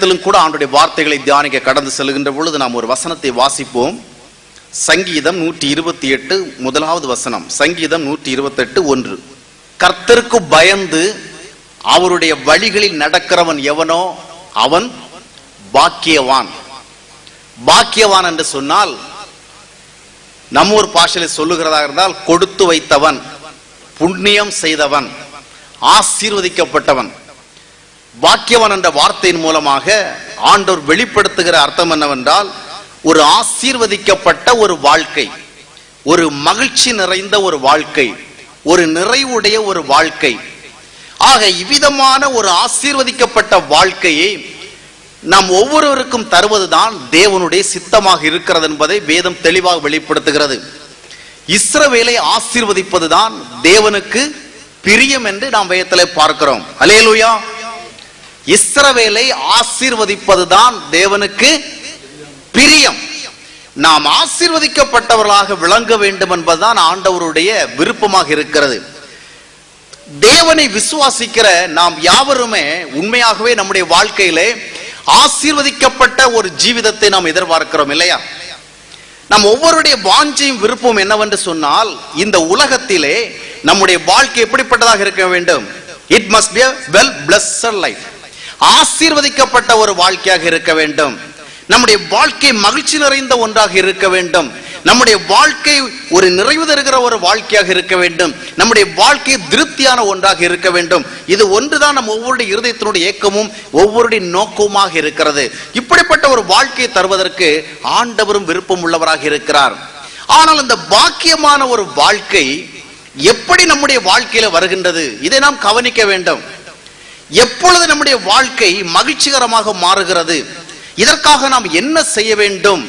நேரத்திலும் கூட ஆண்டுடைய வார்த்தைகளை தியானிக்க கடந்து செல்கின்ற பொழுது நாம் ஒரு வசனத்தை வாசிப்போம். சங்கீதம் 128 முதலாவது வசனம். சங்கீதம் 128:1. கர்த்தருக்கு பயந்து அவருடைய வழிகளில் நடக்கிறவன் எவனோ அவன் பாக்கியவான். பாக்கியவான் என்று சொன்னால் நம்ம ஒரு பாஷையில சொல்லுகிறதா இருந்தால் கொடுத்து வைத்தவன், புண்ணியம் செய்தவன், ஆசீர்வதிக்கப்பட்டவன். பாக்கியவான் என்ற வார்த்தையின் மூலமாக ஆண்டவர் வெளிப்படுத்துகிற அர்த்தம் என்னவென்றால், ஒரு ஆசீர்வதிக்கப்பட்ட ஒரு வாழ்க்கை, ஒரு மகிழ்ச்சி நிறைந்த ஒரு வாழ்க்கை, ஒரு நிறைவுடைய ஒரு வாழ்க்கை. ஆக இவ்விதமான ஒரு ஆசீர்வதிக்கப்பட்ட வாழ்க்கையை நாம் ஒவ்வொருவருக்கும் தருவதுதான் தேவனுடைய சித்தமாக இருக்கிறது என்பதை வேதம் தெளிவாக வெளிப்படுத்துகிறது. இஸ்ரவேலை ஆசீர்வதிப்பதுதான் தேவனுக்கு பிரியம் என்று நாம் வேதத்திலே பார்க்கிறோம். அல்லேலூயா. இஸ்ரவேலை ஆசீர்வதிப்பதுதான் தேவனுக்கு பிரியம். நாம் ஆசீர்வதிக்கப்பட்டவர்களாக விளங்க வேண்டும் என்பதுதான் ஆண்டவருடைய விருப்பமாக இருக்கிறது. தேவனை விசுவாசிக்கிற நாம் யாவருமே உண்மையாகவே நம்முடைய வாழ்க்கையிலே ஆசீர்வதிக்கப்பட்ட ஒரு ஜீவிதத்தை நாம் எதிர்பார்க்கிறோம் இல்லையா? நம் ஒவ்வொருடைய வாஞ்சையும் விருப்பம் என்னவென்று சொன்னால், இந்த உலகத்திலே நம்முடைய வாழ்க்கை எப்படிப்பட்டதாக இருக்க வேண்டும்? It must be a well blessed life. ஆசீர்வதிக்கப்பட்ட ஒரு வாழ்க்கையாக இருக்க வேண்டும். நம்முடைய வாழ்க்கை மகிழ்ச்சி நிறைந்த ஒன்றாக இருக்க வேண்டும். நம்முடைய வாழ்க்கை ஒரு நிறைவு தருகிற ஒரு வாழ்க்கையாக இருக்க வேண்டும். நம்முடைய வாழ்க்கை திருப்தியான ஒன்றாக இருக்க வேண்டும். இது ஒன்றுதான் நம் ஒவ்வொருடைய இருதயத்தினுடைய ஏக்கமும் ஒவ்வொருடைய நோக்கமாக இருக்கிறது. இப்படிப்பட்ட ஒரு வாழ்க்கையை தருவதற்கு ஆண்டவரும் விருப்பம் உள்ளவராக இருக்கிறார். ஆனால் இந்த பாக்கியமான ஒரு வாழ்க்கை எப்படி நம்முடைய வாழ்க்கையில வருகின்றது? இதை நாம் கவனிக்க வேண்டும். எப்பொழுது நம்முடைய வாழ்க்கை மகிழ்ச்சிகரமாக மாறுகிறது? இதற்காக நாம் என்ன செய்ய வேண்டும்?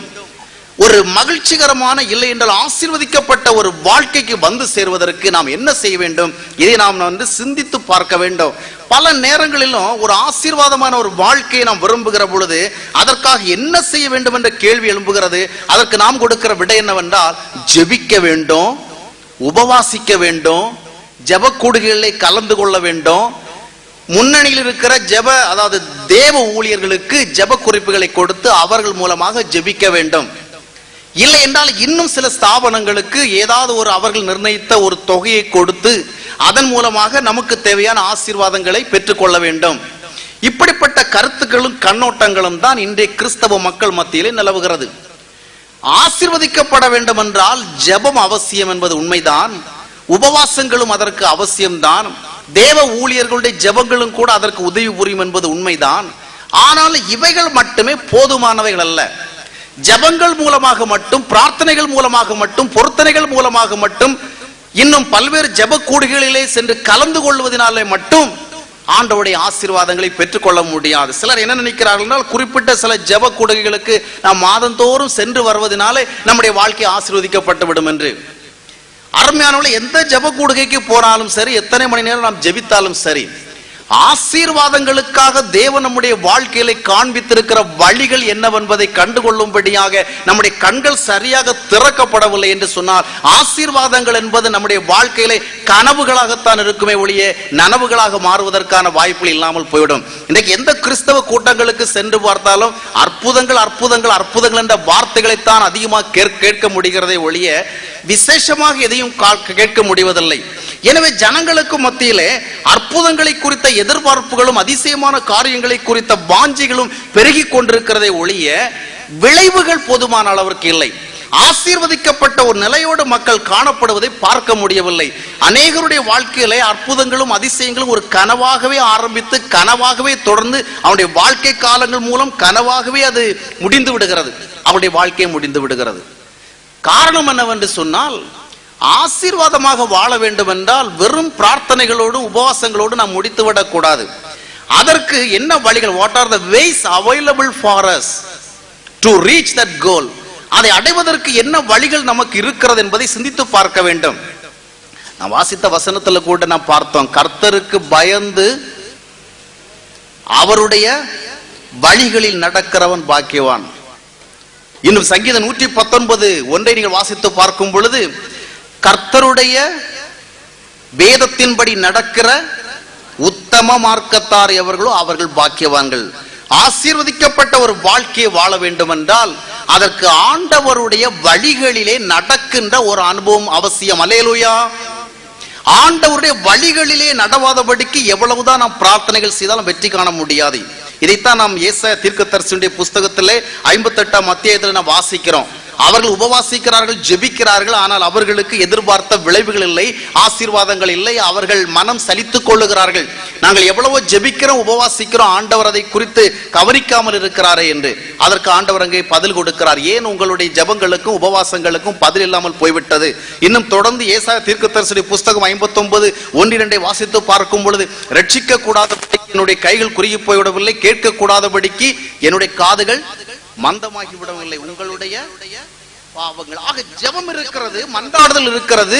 ஒரு மகிழ்ச்சிகரமான இல்லை என்றால் ஆசீர்வதிக்கப்பட்ட ஒரு வாழ்க்கைக்கு வந்து சேருவதற்கு நாம் என்ன செய்ய வேண்டும்? இதை நாம் சிந்தித்து பார்க்க வேண்டும். பல நேரங்களிலும் ஒரு ஆசீர்வாதமான ஒரு வாழ்க்கையை நாம் விரும்புகிற பொழுது அதற்காக என்ன செய்ய வேண்டும் என்ற கேள்வி எழும்புகிறது. அதற்கு நாம் கொடுக்கிற விடை என்னவென்றால், ஜெபிக்க வேண்டும், உபவாசிக்க வேண்டும், ஜெப கூடுகைகளை கலந்து கொள்ள வேண்டும், முன்னணியில் இருக்கிற ஜெப அதாவது தேவ ஊழியர்களுக்கு ஜெப குறிப்புகளை கொடுத்து அவர்கள் மூலமாக ஜெபிக்க வேண்டும். இல்லை என்றால் இன்னும் சில ஸ்தாபனங்களுக்கு ஏதாவது ஒரு அவர்கள் நிர்ணயித்த ஒரு தொகையை கொடுத்து அதன் மூலமாக நமக்கு தேவையான ஆசீர்வாதங்களை பெற்றுக்கொள்ள வேண்டும். இப்படிப்பட்ட கருத்துக்களும் கண்ணோட்டங்களும் தான் இன்றைய கிறிஸ்தவ மக்கள் மத்தியிலே நிலவுகிறது. ஆசீர்வதிக்கப்பட வேண்டும் என்றால் ஜெபம் அவசியம் என்பது உண்மைதான். உபவாசங்களும் அதற்கு அவசியம்தான். தேவ ஊழியர்களுடைய ஜெபங்களும் கூட அதற்கு உதவி புரியும் என்பது உண்மைதான். ஆனால் இவைகள் மட்டுமே போதுமானவைகள் அல்ல. ஜெபங்கள் மூலமாக மட்டும், பிரார்த்தனைகள் மூலமாக மட்டும், பொருத்தனைகள் மூலமாக மட்டும், இன்னும் பல்வேறு ஜெப கூடுகளிலே சென்று கலந்து கொள்வதனாலே மட்டும் ஆண்டவருடைய ஆசீர்வாதங்களை பெற்றுக்கொள்ள முடியாது. சிலர் என்ன நினைக்கிறார்கள் என்றால், குறிப்பிட்ட சில ஜெப கூடுகைகளுக்கு நாம் மாதந்தோறும் சென்று வருவதனாலே நம்முடைய வாழ்க்கை ஆசீர்வதிக்கப்பட்டு விடும் என்று. அருமையானவர்களே, எந்த ஜெப கூடுகைக்கு போனாலும் சரி, எத்தனை மணி நேரம் நாம் ஜெபித்தாலும் சரி, ஆசீர்வாதங்களுக்காக தேவன் நம்முடைய வாழ்க்கையில காண்பித்திருக்கிற வழிகள் என்னவென்பதை கண்டுகொள்ளும்படியாக நம்முடைய கண்கள் சரியாக திறக்கப்படவில்லை என்று சொன்னால், ஆசீர்வாதங்கள் என்பது நம்முடைய வாழ்க்கையில கனவுகளாகத்தான் இருக்குமே ஒழிய நனவுகளாக மாறுவதற்கான வாய்ப்புகள் இல்லாமல் போய்விடும். இன்றைக்கு எந்த கிறிஸ்தவ கூட்டங்களுக்கு சென்று பார்த்தாலும் அற்புதங்கள் அற்புதங்கள் அற்புதங்கள் என்ற வார்த்தைகளைத்தான் அதிகமாக கேட்க முடிகிறதை ஒழிய விசேஷமாக எதையும் கேட்க முடிவதில்லை. எனவே ஜனங்களுக்கு மத்தியிலே அற்புதங்களை குறித்த எதிர்பார்ப்புகளும் அதிசயமான காரியங்களை குறித்த வாஞ்சைகளும் பெருகி கொண்டிருக்கிறதை ஒழிய விளைவுகள் போதுமான அளவிற்கு இல்லை. ஆசீர்வதிக்கப்பட்ட ஒரு நிலையோடு மக்கள் காணப்படுவதை பார்க்க முடியவில்லை. அநேகருடைய வாழ்க்கையிலே அற்புதங்களும் அதிசயங்களும் ஒரு கனவாகவே ஆரம்பித்து கனவாகவே தொடர்ந்து அவனுடைய வாழ்க்கை காலங்கள் மூலம் கனவாகவே அது முடிந்து விடுகிறது. அவனுடைய வாழ்க்கை முடிந்து விடுகிறது. காரணம் என்னவென்று சொன்னால், ஆசீர்வாதமாக வாழ வேண்டும் என்றால் வெறும் பிரார்த்தனைகளோடு உபவாசங்களோடு நாம் முடித்துவிடக் கூடாது. அதற்கு என்ன வழிகள்? What are the ways available for us to reach that goal? அதை அடைவதற்கு என்ன வழிகள் நமக்கு இருக்கிறது என்பதை சிந்தித்து பார்க்க வேண்டும். நான் வாசித்த வசனத்துல கூட நாம் பார்த்தோம், கர்த்தருக்கு பயந்து அவருடைய வழிகளில் நடக்கிறவன் பாக்கியவான். இன்னும் சங்கீதம் 119 ஒன்றை நீங்கள் வாசித்து பார்க்கும் பொழுது, கர்த்தருடைய வேதத்தின்படி நடக்கிற உத்தம மார்க்கத்தார் எவர்களோ அவர்கள் பாக்கியவான்கள். ஆசீர்வதிக்கப்பட்ட ஒரு வாழ்க்கையை வாழ வேண்டும் என்றால் அதற்கு ஆண்டவருடைய வழிகளிலே நடக்கின்ற ஒரு அனுபவம் அவசியம். அல்லேலூயா. ஆண்டவருடைய வழிகளிலே நடவாதபடிக்கு எவ்வளவுதான் நாம் பிரார்த்தனைகள் செய்தாலும் வெற்றி காண முடியாது. இதைத்தான் நாம் ஏசாயா தீர்க்கதரிசியுடைய புஸ்தகத்திலே 58ஆம் அத்தியாயத்தில் நாம் வாசிக்கிறோம். அவர்கள் உபவாசிக்கிறார்கள், ஜெபிக்கிறார்கள், ஆனால் அவர்களுக்கு எதிர்பார்த்த விளைவுகள் இல்லை, ஆசீர்வாதங்கள் இல்லை. அவர்கள் மனம் சலித்துக் கொள்ளுகிறார்கள். நாங்கள் எவ்வளவோ ஜெபிக்கிறோம், உபவாசிக்கிறோம், ஆண்டவர் அதை குறித்து கவனிக்காமல் இருக்கிறாரே என்று. அதற்கு ஆண்டவர் அங்கே பதில் கொடுக்கிறார். ஏன் உங்களுடைய ஜெபங்களுக்கும் உபவாசங்களுக்கும் பதில் இல்லாமல் போய்விட்டது? இன்னும் தொடர்ந்து ஏசாயா தீர்க்கதரிசியுடைய புஸ்தகம் 59:1-2 வாசித்து பார்க்கும் பொழுது, ரட்சிக்க கூடாதபடிக்கு என்னுடைய கைகள் குறுகி போய்விடவில்லை, கேட்க கூடாதபடிக்கு என்னுடைய காதுகள் மந்தமாகி விடவில்லை, உங்களுடைய பாவங்கள். ஆக ஜெபம் இருக்கிறது, மன்றாடுதல் இருக்கிறது,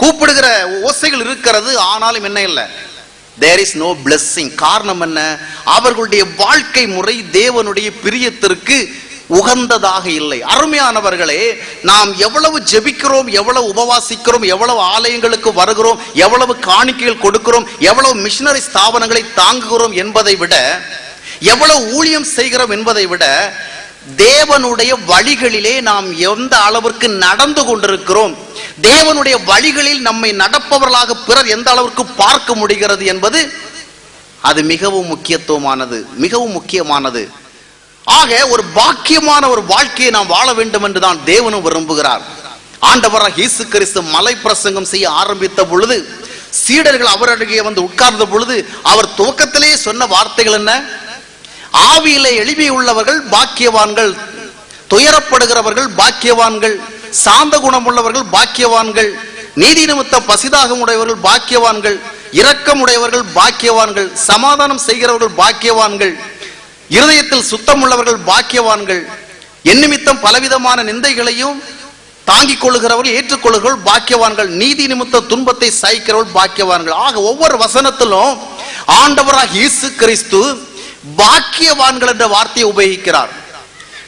கூப்பிடுகிற ஓசைகள் இருக்கிறது, ஆனாலும் என்ன இல்லை? there is no blessing. காரணம் என்ன? அவர்களுடைய வாழ்க்கை முறை தேவனுடைய பிரியத்திற்கு உகந்ததாக இல்லை. அருமையானவர்களே, நாம் எவ்வளவு ஜெபிக்கிறோம், எவ்வளவு உபவாசிக்கிறோம், எவ்வளவு ஆலயங்களுக்கு வருகிறோம், எவ்வளவு காணிக்கைகள் கொடுக்கிறோம், எவ்வளவு மிஷனரி ஸ்தாபனங்களை தாங்குகிறோம் என்பதை விட, எவ்வளவு ஊழியம் செய்கிறோம் என்பதை விட, தேவனுடைய வழிகளிலே நாம் எந்த அளவிற்கு நடந்து கொண்டிருக்கிறோம், தேவனுடைய வழிகளில் நம்மை நடப்பவர்களாக பிறர் எந்த அளவிற்கு பார்க்க முடிகிறது என்பது அது மிகவும் முக்கியத்துவமானது, மிகவும் முக்கியமானது. ஆக ஒரு பாக்கியமான ஒரு வாழ்க்கையை நாம் வாழ வேண்டும் என்றுதான் தேவனும் விரும்புகிறார். ஆண்டவராகிய இயேசு கிறிஸ்து மலை பிரசங்கம் செய்ய ஆரம்பித்த பொழுது, சீடர்கள் அவர் அருகே வந்து உட்கார்ந்த பொழுது அவர் துவக்கத்திலேயே சொன்ன வார்த்தைகள் என்ன? ஆவியிலே எளிமை உள்ளவர்கள் பாக்கியவான்கள், துயரப்படுகிறவர்கள் பாக்கியவான்கள், சாந்த குணம் உள்ளவர்கள் பாக்கியவான்கள், நீதி நிமித்த பசிதாகம் உடையவர்கள் பாக்கியவான்கள், இரக்கம் உடையவர்கள் பாக்கியவான்கள், சமாதானம் செய்கிறவர்கள் பாக்கியவான்கள், இருதயத்தில் சுத்தம் உள்ளவர்கள் பாக்கியவான்கள், என் நிமித்தம் பலவிதமான நிந்தைகளையும் தாங்கிக் கொள்ளுகிறவர்கள் ஏற்றுக்கொள்ளுகிறவர்கள் பாக்கியவான்கள், நீதி நிமித்த துன்பத்தை சகிக்கிறவர்கள் பாக்கியவான்கள். ஆக ஒவ்வொரு வசனத்திலும் ஆண்டவராகிய இயேசு கிறிஸ்து பாக்கியவான்கள் என்ற வார்த்தையை உபயோகிக்கிறார்.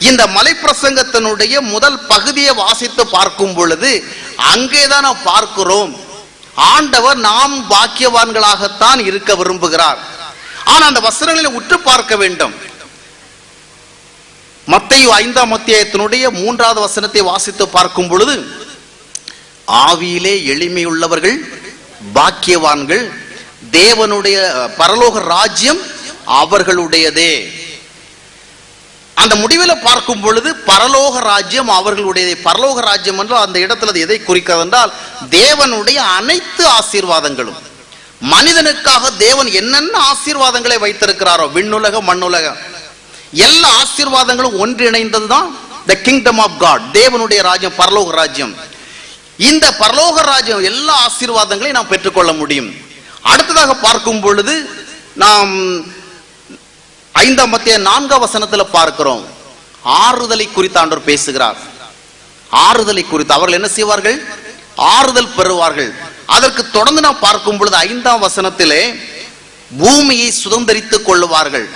இந்த மலை பிரசங்கத்தினுடைய முதல் பகுதியை வாசித்து பார்க்கும் பொழுது அங்கேதான் நாம் பார்க்கிறோம், ஆண்டவர் நாம் பாக்கியவான்களாகத்தான் இருக்க விரும்புகிறார். ஆனால் அந்த வசனங்களை உற்று பார்க்க வேண்டும். மத்தேயு 5ஆம் அத்தியாயத்தினுடைய 3வது வசனத்தை வாசித்து பார்க்கும் பொழுது, ஆவியிலே எளிமையுள்ளவர்கள் பாக்கியவான்கள், தேவனுடைய பரலோக ராஜ்யம் அவர்களுடையதே. அந்த முடிவில் பார்க்கும் பொழுது பரலோக ராஜ்யம் அவர்களுடையதே. பரலோக ராஜ்யம் என்றால் அந்த இடத்துல எதை குறிக்கிறது என்றால், தேவனுடைய அனைத்து ஆசீர்வாதங்களும். மனிதனுக்காக தேவன் என்னென்ன ஆசீர்வாதங்களை வைத்திருக்கிறாரோ, விண்ணுலக மண்ணுலகம் எல்லா ஆசீர்வாதங்களும் ஒன்றிணைந்ததுதான் the kingdom of God, தேவனுடைய ராஜ்யம், பரலோக ராஜ்யம். இந்த பரலோக ராஜ்யம் எல்லா ஆசீர்வாதங்களையும் நாம் பெற்றுக்கொள்ள முடியும். அடுத்ததாக பார்க்கும் பொழுது நாம் 5ஆம் அத்தியாயம் 4ஆம் வசனத்தில் பார்க்கிறோம், ஆறுதலை குறித்து ஆண்டவர் பேசுகிறார். ஆறுதலை குறித்து அவர்கள் என்ன செய்வார்கள்? ஆறுதல் பெறுவார்கள். அதற்கு தொடர்ந்து நாம் பார்க்கும் பொழுது 5ஆம் வசனத்திலே பூமியை சுதந்தரித்துக் கொள்ளுவார்கள்.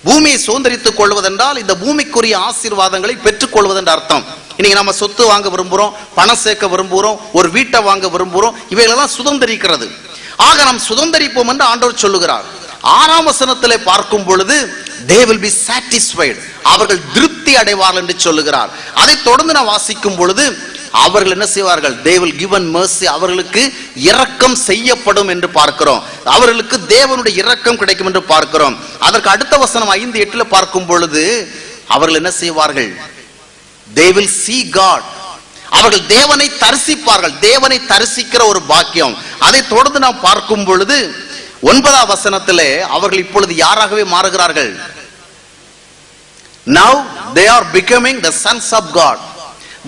பூமியை சுதந்தரித்துக் கொள்வதென்றால் இந்த பூமிக்குரிய ஆசீர்வாதங்களை பெற்றுக் கொள்வது என்ற அர்த்தம். இன்னைக்கு நம்ம சொத்து வாங்க விரும்புகிறோம், பணம் சேர்க்க விரும்புகிறோம், ஒரு வீட்டை வாங்க விரும்புகிறோம், இவைகளெல்லாம் சுதந்தரிக்கிறது. ஆக நாம் சுதந்தரிப்போம் என்று ஆண்டவர் சொல்லுகிறார். 6ஆம் வசனத்திலே பார்க்கும் பொழுது they will be satisfied, அவர்கள் திருப்தி அடைவார்கள் என்று சொல்லுகிறார். அதை தொடர்ந்து நான் வாசிக்கும் பொழுது அவர்கள் என்ன செய்வார்கள்? they will given mercy, அவர்களுக்கு இரக்கம் செய்யப்படும் என்று பார்க்கிறோம். அவர்களுக்கு தேவனுடைய இரக்கம் கிடைக்கும் என்று பார்க்கிறோம். அதற்கு அடுத்த வசனம் 5:8 பார்க்கும் பொழுது அவர்கள் என்ன செய்வார்கள்? they will see God, அவர்கள் தேவனை தரிசிப்பார்கள். தேவனை தரிசிக்கிற ஒரு பாக்கியம். அதை தொடர்ந்து நாம் பார்க்கும் பொழுது 9ஆம் வசனத்திலே அவர்கள் இப்பொழுது யாராகவே மாறுகிறார்கள்? now they are becoming the sons of God,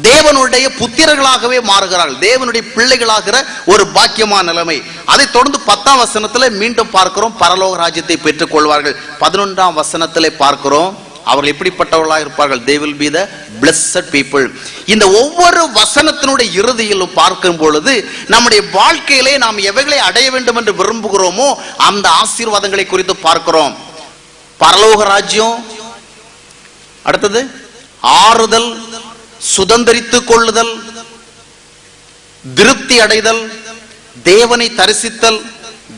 தேவனுடைய புத்திரர்களாகவே மாறுகிறார்கள், தேவனுடைய பிள்ளைகளாகிற ஒரு பாக்கியமான நிலைமை. அதை தொடர்ந்து 10ஆம் வசனத்திலே மீண்டும் பார்க்கிறோம், பரலோக ராஜ்யத்தை பெற்றுக் கொள்வார்கள். 11ஆம் வசனத்திலே பார்க்கிறோம் அவர்கள் எப்படிப்பட்டவர்களாக இருப்பார்கள்? they will be the blessed people. இந்த ஒவ்வொரு வசனத்தினுடைய இறுதியிலும் பார்க்கும் பொழுது நம்முடைய வாழ்க்கையிலே நாம் எவைகளை அடைய வேண்டும் என்று விரும்புகிறோமோ அந்த ஆசீர்வாதங்களை குறித்து பார்க்கிறோம். பரலோக ராஜ்யம், அடுத்தது ஆறுதல், சுதந்தரித்துக் கொள்ளுதல், திருப்தி அடைதல், தேவனை தரிசித்தல்,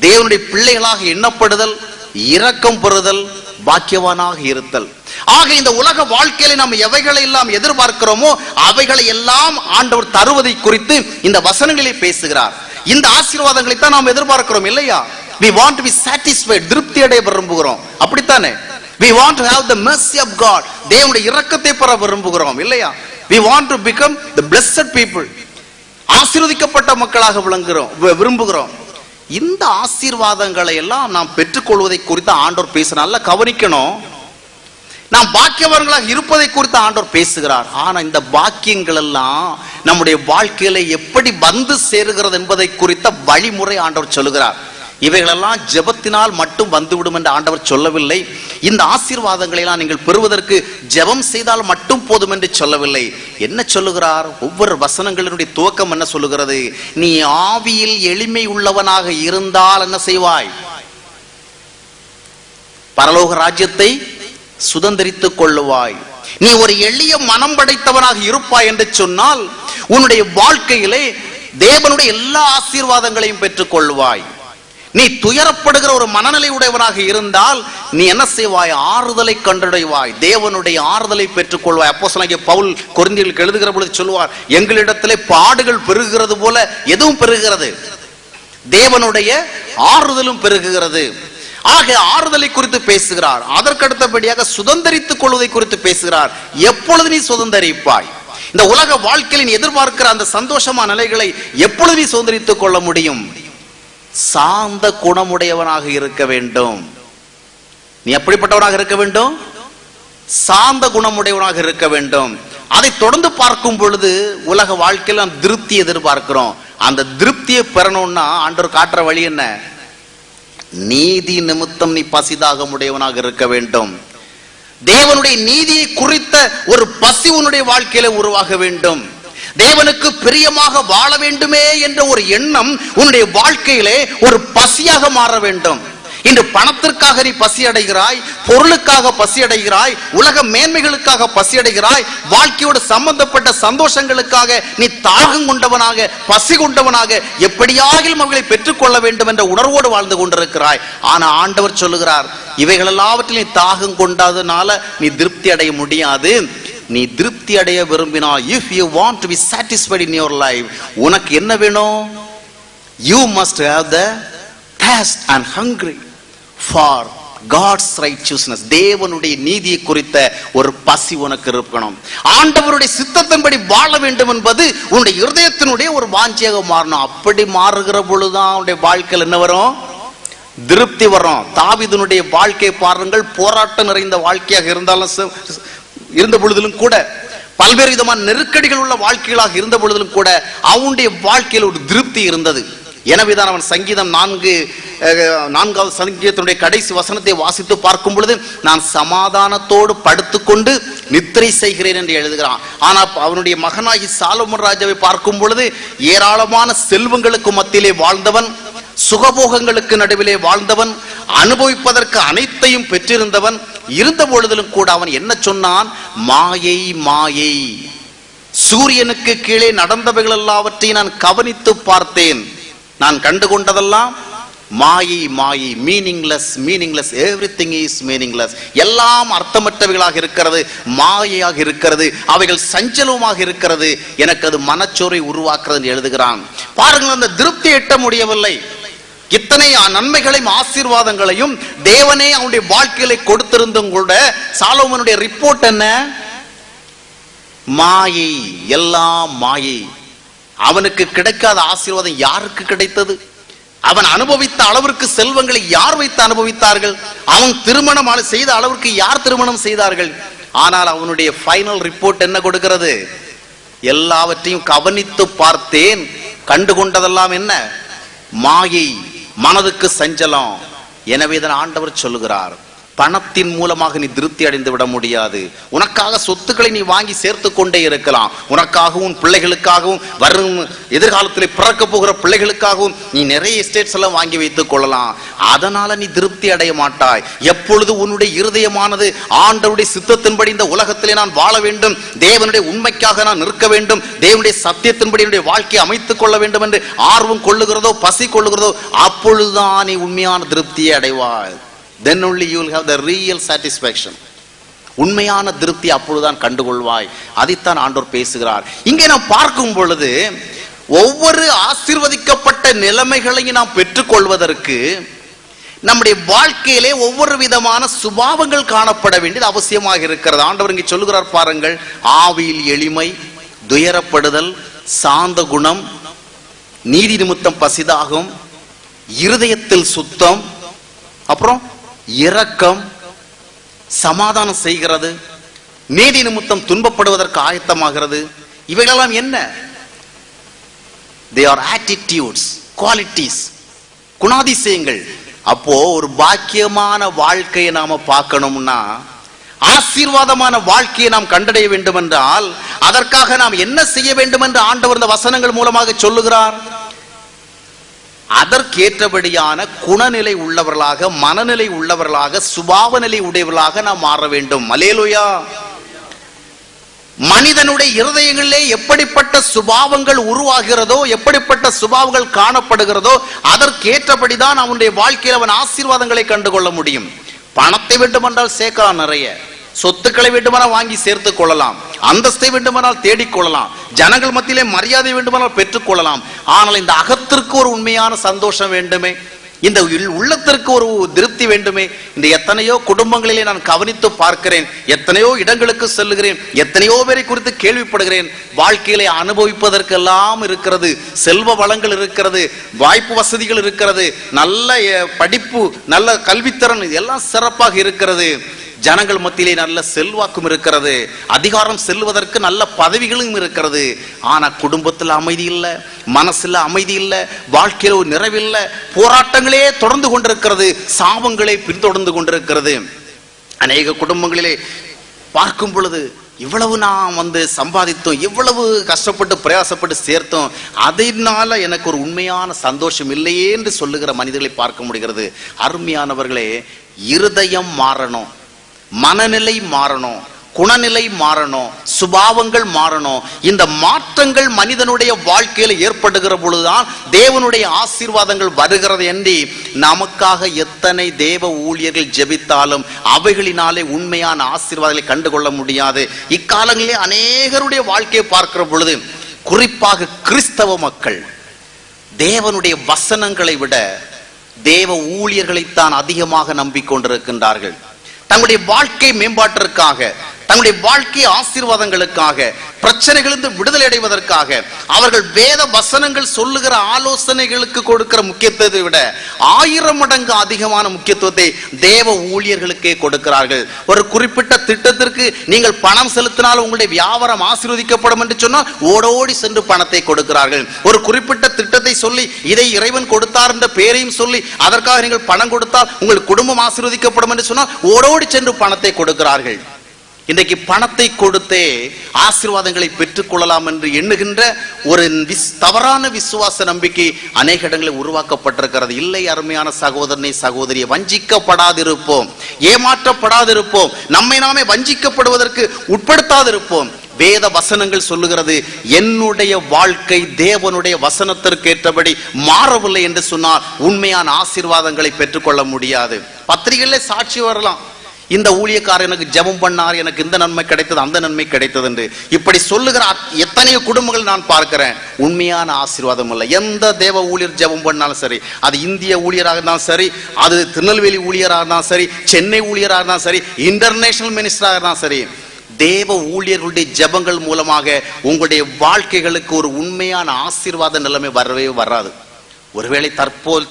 தேவனுடைய பிள்ளைகளாக எண்ணப்படுதல், இரக்கம் பெறுதல், பாக்கியவானாக இருத்தல். ஆக இந்த உலக வாழ்க்கையில நாம் எவைகளை எல்லாம் எதிர்பார்க்கிறோமோ அவைகளை எல்லாம் ஆண்டவர் தருவதை குறித்து இந்த வசனங்களை பேசுகிறார். இந்த ஆசீர்வாதங்களை தான் நாம் எதிர்பார்க்கிறோம் இல்லையா? We want to be satisfied, திருப்தி அடைய விரும்புகிறோம், அப்படித்தானே? We want to have the mercy of God, தேவனுடைய இரக்கத்தை பெற விரும்புகிறோம் இல்லையா? We want to become the blessed people, ஆசீர்வதிக்கப்பட்ட மக்களாக விரும்புகிறோம். இந்த ஆசீர்வாதங்களை எல்லாம் நாம் பெற்றுக்கொள்வதை குறித்து ஆண்டவர் பேச நல்லா கவனிக்கணும். நாம் பாக்கியவான்களாக இருப்பதை குறித்து ஆண்டவர் பேசுகிறார். ஆனா இந்த பாக்கியங்கள் எல்லாம் நம்முடைய வாழ்க்கையில எப்படி வந்து சேருகிறது என்பதை குறித்த வழிமுறை ஆண்டவர் சொல்லுகிறார். இவைகளெல்லாம் ஜெபத்தினால் மட்டும் வந்துவிடும் என்று ஆண்டவர் சொல்லவில்லை. இந்த ஆசீர்வாதங்களை எல்லாம் நீங்கள் பெறுவதற்கு ஜெபம் செய்தால் மட்டும் போதும் என்று சொல்லவில்லை. என்ன சொல்லுகிறார்? ஒவ்வொரு வசனங்களினுடைய துவக்கம் என்ன சொல்லுகிறது? நீ ஆவியில் எளிமை உள்ளவனாக இருந்தால் என்ன செய்வாய்? பரலோக ராஜ்யத்தை சுதந்திரித்துக் கொள்ளுவாய். நீ ஒரு எளிய மனம் படைத்தவனாக இருப்பாய் என்று சொன்னால் உன்னுடைய வாழ்க்கையிலே தேவனுடைய எல்லா ஆசீர்வாதங்களையும் பெற்றுக் கொள்வாய். நீ துயரப்படுகிற ஒரு மனநிலை உடையவனாக இருந்தால் நீ என்ன செய்வாய்? ஆறுதலை கண்டடைவாய், தேவனுடைய ஆறுதலை பெற்றுக் கொள்வாய். அப்போஸ்தலனாகிய பவுல் கொரிந்தியர்களுக்கு எழுதுகிற பொழுது சொல்லுவார், எங்களிடத்திலே பாடுகள் பெருகுகிறது போல எதுவும் பெருகுகிறது, தேவனுடைய ஆறுதலும் பெருகுகிறது. ஆக ஆறுதலை குறித்து பேசுகிறார். அதற்கடுத்தபடியாக சுதந்திரித்துக் கொள்வதை குறித்து பேசுகிறார். எப்பொழுது நீ சுதந்திரிப்பாய்? இந்த உலக வாழ்க்கையில் எதிர்பார்க்கிற அந்த சந்தோஷமான நிலைகளை எப்பொழுது நீ சுதந்திரித்துக் கொள்ள முடியும்? சாந்த குணமுடையவனாக இருக்க வேண்டும். நீ எப்படிப்பட்டவனாக இருக்க வேண்டும்? சாந்த குணமுடையவனாக இருக்க வேண்டும். அதை தொடர்ந்து பார்க்கும் பொழுது உலக வாழ்க்கையில் நாம் திருப்தி எதிர்பார்க்கிறோம். அந்த திருப்தியை பெறணும்னா ஆண்டவர் காட்டுற வழி என்ன? நீதி நிமித்தம் நீ பசிதாக உடையவனாக இருக்க வேண்டும். தேவனுடைய நீதியை குறித்த ஒரு பசி உன்னுடைய வாழ்க்கையில உருவாக வேண்டும். தேவனுக்கு பிரியமாக வாழ வேண்டுமே என்ற ஒரு எண்ணம் உன்னுடைய வாழ்க்கையிலே ஒரு பசியாக மாற வேண்டும். இன்று பணத்திற்காக நீ பசி அடைகிறாய், பொருளுக்காக பசி அடைகிறாய், உலக மேன்மைகளுக்காக பசி அடைகிறாய், வாழ்க்கையோடு சம்பந்தப்பட்ட சந்தோஷங்களுக்காக நீ தாகம் கொண்டவனாக பசி கொண்டவனாக எப்படியாகிலும் அவர்களை பெற்றுக்கொள்ள வேண்டும் என்ற உணர்வோடு வாழ்ந்து கொண்டிருக்கிறாய். ஆனா ஆண்டவர் சொல்லுகிறார், இவைகள் எல்லாவற்றிலும் நீ தாகம் கொண்டதுனால நீ திருப்தி அடைய முடியாது. நீ திருப்தி அடைய விரும்பினால், if you want to be satisfied in your life, உனக்கு என்ன வேணும்? You must have the thirst and hungry for God's righteousness. தேவனுடைய நீதியை குறித்த ஒரு பசி உனக்கு இருக்கணும். ஆண்டவருடைய சித்தத்தின்படி வாழ வேண்டும் என்பது உன்னுடைய இருதயத்தினுடைய ஒரு வாஞ்சியாக மாறணும். அப்படி மாறுகிற பொழுதுதான் உன்னுடைய வாழ்க்கையில் என்ன வரும்? திருப்தி வரும். தாவீதுனுடைய வாழ்க்கை பாருங்கள், போராட்டம் நிறைந்த வாழ்க்கையாக இருந்த பொழுதிலும் கூட, பல்வேறு விதமான நெருக்கடிகள் உள்ள வாழ்க்கைகளாக இருந்த பொழுதிலும் கூட அவனுடைய வாழ்க்கையில் ஒரு திருப்தி இருந்தது. எனவேதான் அவன் சங்கீதம் 4வது சங்கீதத்தினுடைய கடைசி வசனத்தை வாசித்து பார்க்கும் பொழுது, நான் சமாதானத்தோடு படுத்துக்கொண்டு நித்திரை செய்கிறேன் என்று எழுதுகிறான். ஆனா அவனுடைய மகனாகி சாலமோன் ராஜாவை பார்க்கும் பொழுது, ஏராளமான செல்வங்களுக்கு மத்தியிலே வாழ்ந்தவன், சுகபோகங்களுக்கு நடுவிலே வாழ்ந்தவன், அனுபவிப்பதற்கு அனைத்தையும் பெற்றிருந்தவன், இருந்த பொழுதிலும் கூட அவன் என்ன சொன்னான்? மாயை மாயை, சூரியனுக்கு கீழே நடந்தவைகள் எல்லாவற்றையும் நான் கவனித்து பார்த்தேன், நான் கண்டுகொண்டதெல்லாம் மாயை மாயை, meaningless meaningless, everything is meaningless. எல்லாம் அர்த்தமற்றவைகளாக இருக்கிறது, மாயையாக இருக்கிறது, அவைகள் சஞ்சலமாக இருக்கிறது, எனக்கு அது மனச்சோரை உருவாக்குறது என்று எழுதுகிறான். பாருங்கள், அந்த திருப்தி எட்ட முடியவில்லை. இத்தனை நன்மைகளையும் ஆசீர்வாதங்களையும் தேவனே அவனுடைய வாழ்க்கையில கொடுத்திருந்தும் கூட சாலோமோனுடைய ரிப்போர்ட் என்ன? மாயை, எல்லாம் மாயை. அவனுக்கு கிடைக்காத ஆசீர்வாதம் யாருக்கு கிடைத்தது? அவன் அனுபவித்த அளவிற்கு செல்வங்களை யார் வைத்து அனுபவித்தார்கள்? அவன் திருமணம் செய்த அளவிற்கு யார் திருமணம் செய்தார்கள்? ஆனால் அவனுடைய ஃபைனல் ரிப்போர்ட் என்ன கொடுக்கிறது? எல்லாவற்றையும் கவனித்து பார்த்தேன், கண்டுகொண்டதெல்லாம் என்ன? மாயை, மனதுக்கு சஞ்சலம். எனவேதான் ஆண்டவர் சொல்லுகிறார், பணத்தின் மூலமாக நீ திருப்தி அடைந்து விட முடியாது. உனக்காக சொத்துக்களை நீ வாங்கி சேர்த்து கொண்டே இருக்கலாம், உனக்காகவும் பிள்ளைகளுக்காகவும் வரும் எதிர்காலத்தில் பிறக்க போகிற பிள்ளைகளுக்காகவும் நீ நிறைய எஸ்டேட்ஸ் எல்லாம் வாங்கி வைத்துக் கொள்ளலாம். அதனால நீ திருப்தி அடைய மாட்டாய். எப்பொழுது உன்னுடைய இருதயமானது ஆண்டவருடைய சித்தத்தின்படி இந்த உலகத்திலே நான் வாழ வேண்டும், தேவனுடைய உண்மைக்காக நான் நிற்க வேண்டும், தேவனுடைய சத்தியத்தின்படி என்னுடைய வாழ்க்கையை அமைத்துக் கொள்ள வேண்டும் என்று ஆர்வம் கொள்ளுகிறதோ, பசி கொள்ளுகிறதோ, அப்பொழுதுதான் நீ உண்மையான திருப்தியை அடைவாய். then only you will have the real satisfaction. உண்மையான திருப்தி அப்பொழுதுதான் கண்டுகொள்வாய். அதைத்தான் ஆண்டவர் பேசுகிறார். இங்கே நாம் பார்க்கும் பொழுது ஒவ்வொரு ஆசீர்வதிக்கப்பட்ட நிலைமைகளையும் நாம் பெற்றுக்கொள்வதற்கு நம்முடைய வாழ்க்கையிலே ஒவ்வொரு விதமான சுபாவங்கள் காணப்பட வேண்டியது அவசியமாக இருக்கிறது. ஆண்டவர் இங்கே சொல்லுகிறார் பாருங்கள், ஆவியில் எளிமை, துயரப்படுதல், சாந்த குணம், நீதி நிமித்தம் பசிதாகும், இருதயத்தில் சுத்தம், அப்புறம் இரக்கம், சமாதானம் செய்கிறது, நீதி நிமித்தம் துன்பப்படுவதற்கு ஆயத்தமாகிறது. இவைகளெல்லாம் என்ன? they are attitudes, qualities, குணாதிசயங்கள். அப்போ ஒரு பாக்கியமான வாழ்க்கையை நாம பார்க்கணும்னா, ஆசீர்வாதமான வாழ்க்கையை நாம் கண்டடைய வேண்டும் என்றால் அதற்காக நாம் என்ன செய்ய வேண்டும் என்று ஆண்டவர் இந்த வசனங்கள் மூலமாக சொல்லுகிறார். அதற்கேற்றபடியான குணநிலை உள்ளவர்களாக, மனநிலை உள்ளவர்களாக, சுபாவ நிலை உடையவர்களாக நாம் மாற வேண்டும். அல்லேலூயா. மனிதனுடைய இருதயங்களிலே எப்படிப்பட்ட சுபாவங்கள் உருவாகிறதோ, எப்படிப்பட்ட சுபாவங்கள் காணப்படுகிறதோ அதற்கேற்றபடிதான் அவனுடைய வாழ்க்கையில் அவன் ஆசீர்வாதங்களை கண்டுகொள்ள முடியும். பணத்தை வேண்டுமென்றால் சேர்க்கலாம், நிறைய சொத்துக்களை வேண்டுமானால் வாங்கி சேர்த்துக் கொள்ளலாம், அந்தஸ்தை வேண்டுமானால் தேடிக்கொள்ளலாம், ஜனங்கள் மத்தியிலே மரியாதை வேண்டுமானால் பெற்றுக் கொள்ளலாம். ஆனால் இந்த அகத்திற்கு ஒரு உண்மையான சந்தோஷம் வேண்டுமே, இந்த உள்ளத்திற்கு ஒரு திருப்தி வேண்டுமே. இந்த எத்தனையோ குடும்பங்களிலே நான் கவனித்து பார்க்கிறேன், எத்தனையோ இடங்களுக்கு செல்லுகிறேன், எத்தனையோ பேரை குறித்து கேள்விப்படுகிறேன். வாழ்க்கையிலே அனுபவிப்பதற்கெல்லாம் இருக்கிறது, செல்வ வளங்கள் இருக்கிறது, வாய்ப்பு வசதிகள் இருக்கிறது, நல்ல படிப்பு, நல்ல கல்வித்திறன் எல்லாம் சிறப்பாக இருக்கிறது, ஜனங்கள் மத்தியிலே நல்ல செல்வாக்கும் இருக்கிறது, அதிகாரம் செல்வதற்கு நல்ல பதவிகளும் இருக்கிறது. ஆனா குடும்பத்தில் அமைதி இல்லை, மனசுல அமைதி இல்லை, வாழ்க்கையில் ஒரு நிறைவில்லை, போராட்டங்களே தொடர்ந்து கொண்டிருக்கிறது, சாபங்களே பின்தொடர்ந்து கொண்டிருக்கிறது. அநேக குடும்பங்களிலே பார்க்கும் பொழுது இவ்வளவு நாம் சம்பாதித்தோம், இவ்வளவு கஷ்டப்பட்டு பிரயாசப்பட்டு சேர்த்தோம், அதனால எனக்கு ஒரு உண்மையான சந்தோஷம் இல்லையே என்று சொல்லுகிற மனிதர்களை பார்க்க முடிகிறது. அருமையானவர்களே, இருதயம் மாறணும், மனநிலை மாறணும், குணநிலை மாறணும், சுபாவங்கள் மாறணும். இந்த மாற்றங்கள் மனிதனுடைய வாழ்க்கையில் ஏற்படுகிற பொழுதுதான் தேவனுடைய ஆசீர்வாதங்கள் வருகிறது என்று நமக்காக எத்தனை தேவ ஊழியர்கள் ஜெபித்தாலும் அவைகளினாலே உண்மையான ஆசீர்வாதங்களை கண்டுகொள்ள முடியாது. இக்காலங்களிலே அநேகருடைய வாழ்க்கையை பார்க்கிற பொழுது, குறிப்பாக கிறிஸ்தவ மக்கள் தேவனுடைய வசனங்களை விட தேவ ஊழியர்களைத்தான் அதிகமாக நம்பிக்கொண்டிருக்கின்றார்கள். தங்களுடைய வாழ்க்கை மேம்பாட்டிற்காக, தங்களுடைய வாழ்க்கை ஆசீர்வாதங்களுக்காக, பிரச்சனைகளிலிருந்து விடுதலை அடைவதற்காக அவர்கள் வேத வசனங்கள் சொல்லுகிற ஆலோசனைகளுக்கு கொடுக்கிற முக்கியத்துவத்தை விட 1000 மடங்கு அதிகமான முக்கியத்துவத்தை தேவ ஊழியர்களுக்கே கொடுக்கிறார்கள். ஒரு குறிப்பிட்ட திட்டத்திற்கு நீங்கள் பணம் செலுத்தினால் உங்களுடைய வியாபாரம் ஆசீர்வதிக்கப்படும் என்று சொன்னால் ஓடோடி சென்று பணத்தை கொடுக்கிறார்கள். ஒரு குறிப்பிட்ட திட்டத்தை சொல்லி இதை இறைவன் கொடுத்தார் என்ற பெயரையும் சொல்லி அதற்காக நீங்கள் பணம் கொடுத்தால் உங்கள் குடும்பம் ஆசீர்வதிக்கப்படும் என்று சொன்னால் ஓடோடி சென்று பணத்தை கொடுக்கிறார்கள். இன்றைக்கு பணத்தை கொடுத்தே ஆசீர்வாதங்களை பெற்றுக் கொள்ளலாம் என்று எண்ணுகின்ற ஒரு தவறான விசுவாச நம்பிக்கை அநேக இடங்களில் உருவாக்கப்பட்டிருக்கிறது. இல்லை அருமையான சகோதரனை சகோதரியை, வஞ்சிக்கப்படாதிருப்போம், ஏமாற்றப்படாதிருப்போம், நம்மை நாமே வஞ்சிக்கப்படுவதற்கு உட்படுத்தாதிருப்போம். வேத வசனங்கள் சொல்லுகிறது, என்னுடைய வாழ்க்கை தேவனுடைய வசனத்திற்கு ஏற்றபடி மாறவில்லை என்று சொன்னால் உண்மையான ஆசீர்வாதங்களை பெற்றுக்கொள்ள முடியாது. பத்திரிகையிலே சாட்சி வரலாம், இந்த ஊழியக்காரர் எனக்கு ஜெபம் பண்ணார், எனக்கு இந்த நன்மை கிடைத்தது, அந்த நன்மை கிடைத்தது என்று இப்படி சொல்லுகிற எத்தனையோ குடும்பங்கள் நான் பார்க்கிறேன். உண்மையான ஆசீர்வாதம் இல்லை. எந்த தேவ ஊழியர் ஜெபம் பண்ணாலும் சரி, அது இந்திய ஊழியராக இருந்தாலும் சரி, அது திருநெல்வேலி ஊழியராக இருந்தாலும் சரி, சென்னை ஊழியராக இருந்தாலும் சரி, இன்டர்நேஷனல் மினிஸ்டராக இருந்தாலும் சரி, தேவ ஊழியர்களுடைய ஜெபங்கள் மூலமாக உங்களுடைய வாழ்க்கைகளுக்கு ஒரு உண்மையான ஆசீர்வாத நிலைமை வரவே வராது. ஒருவேளை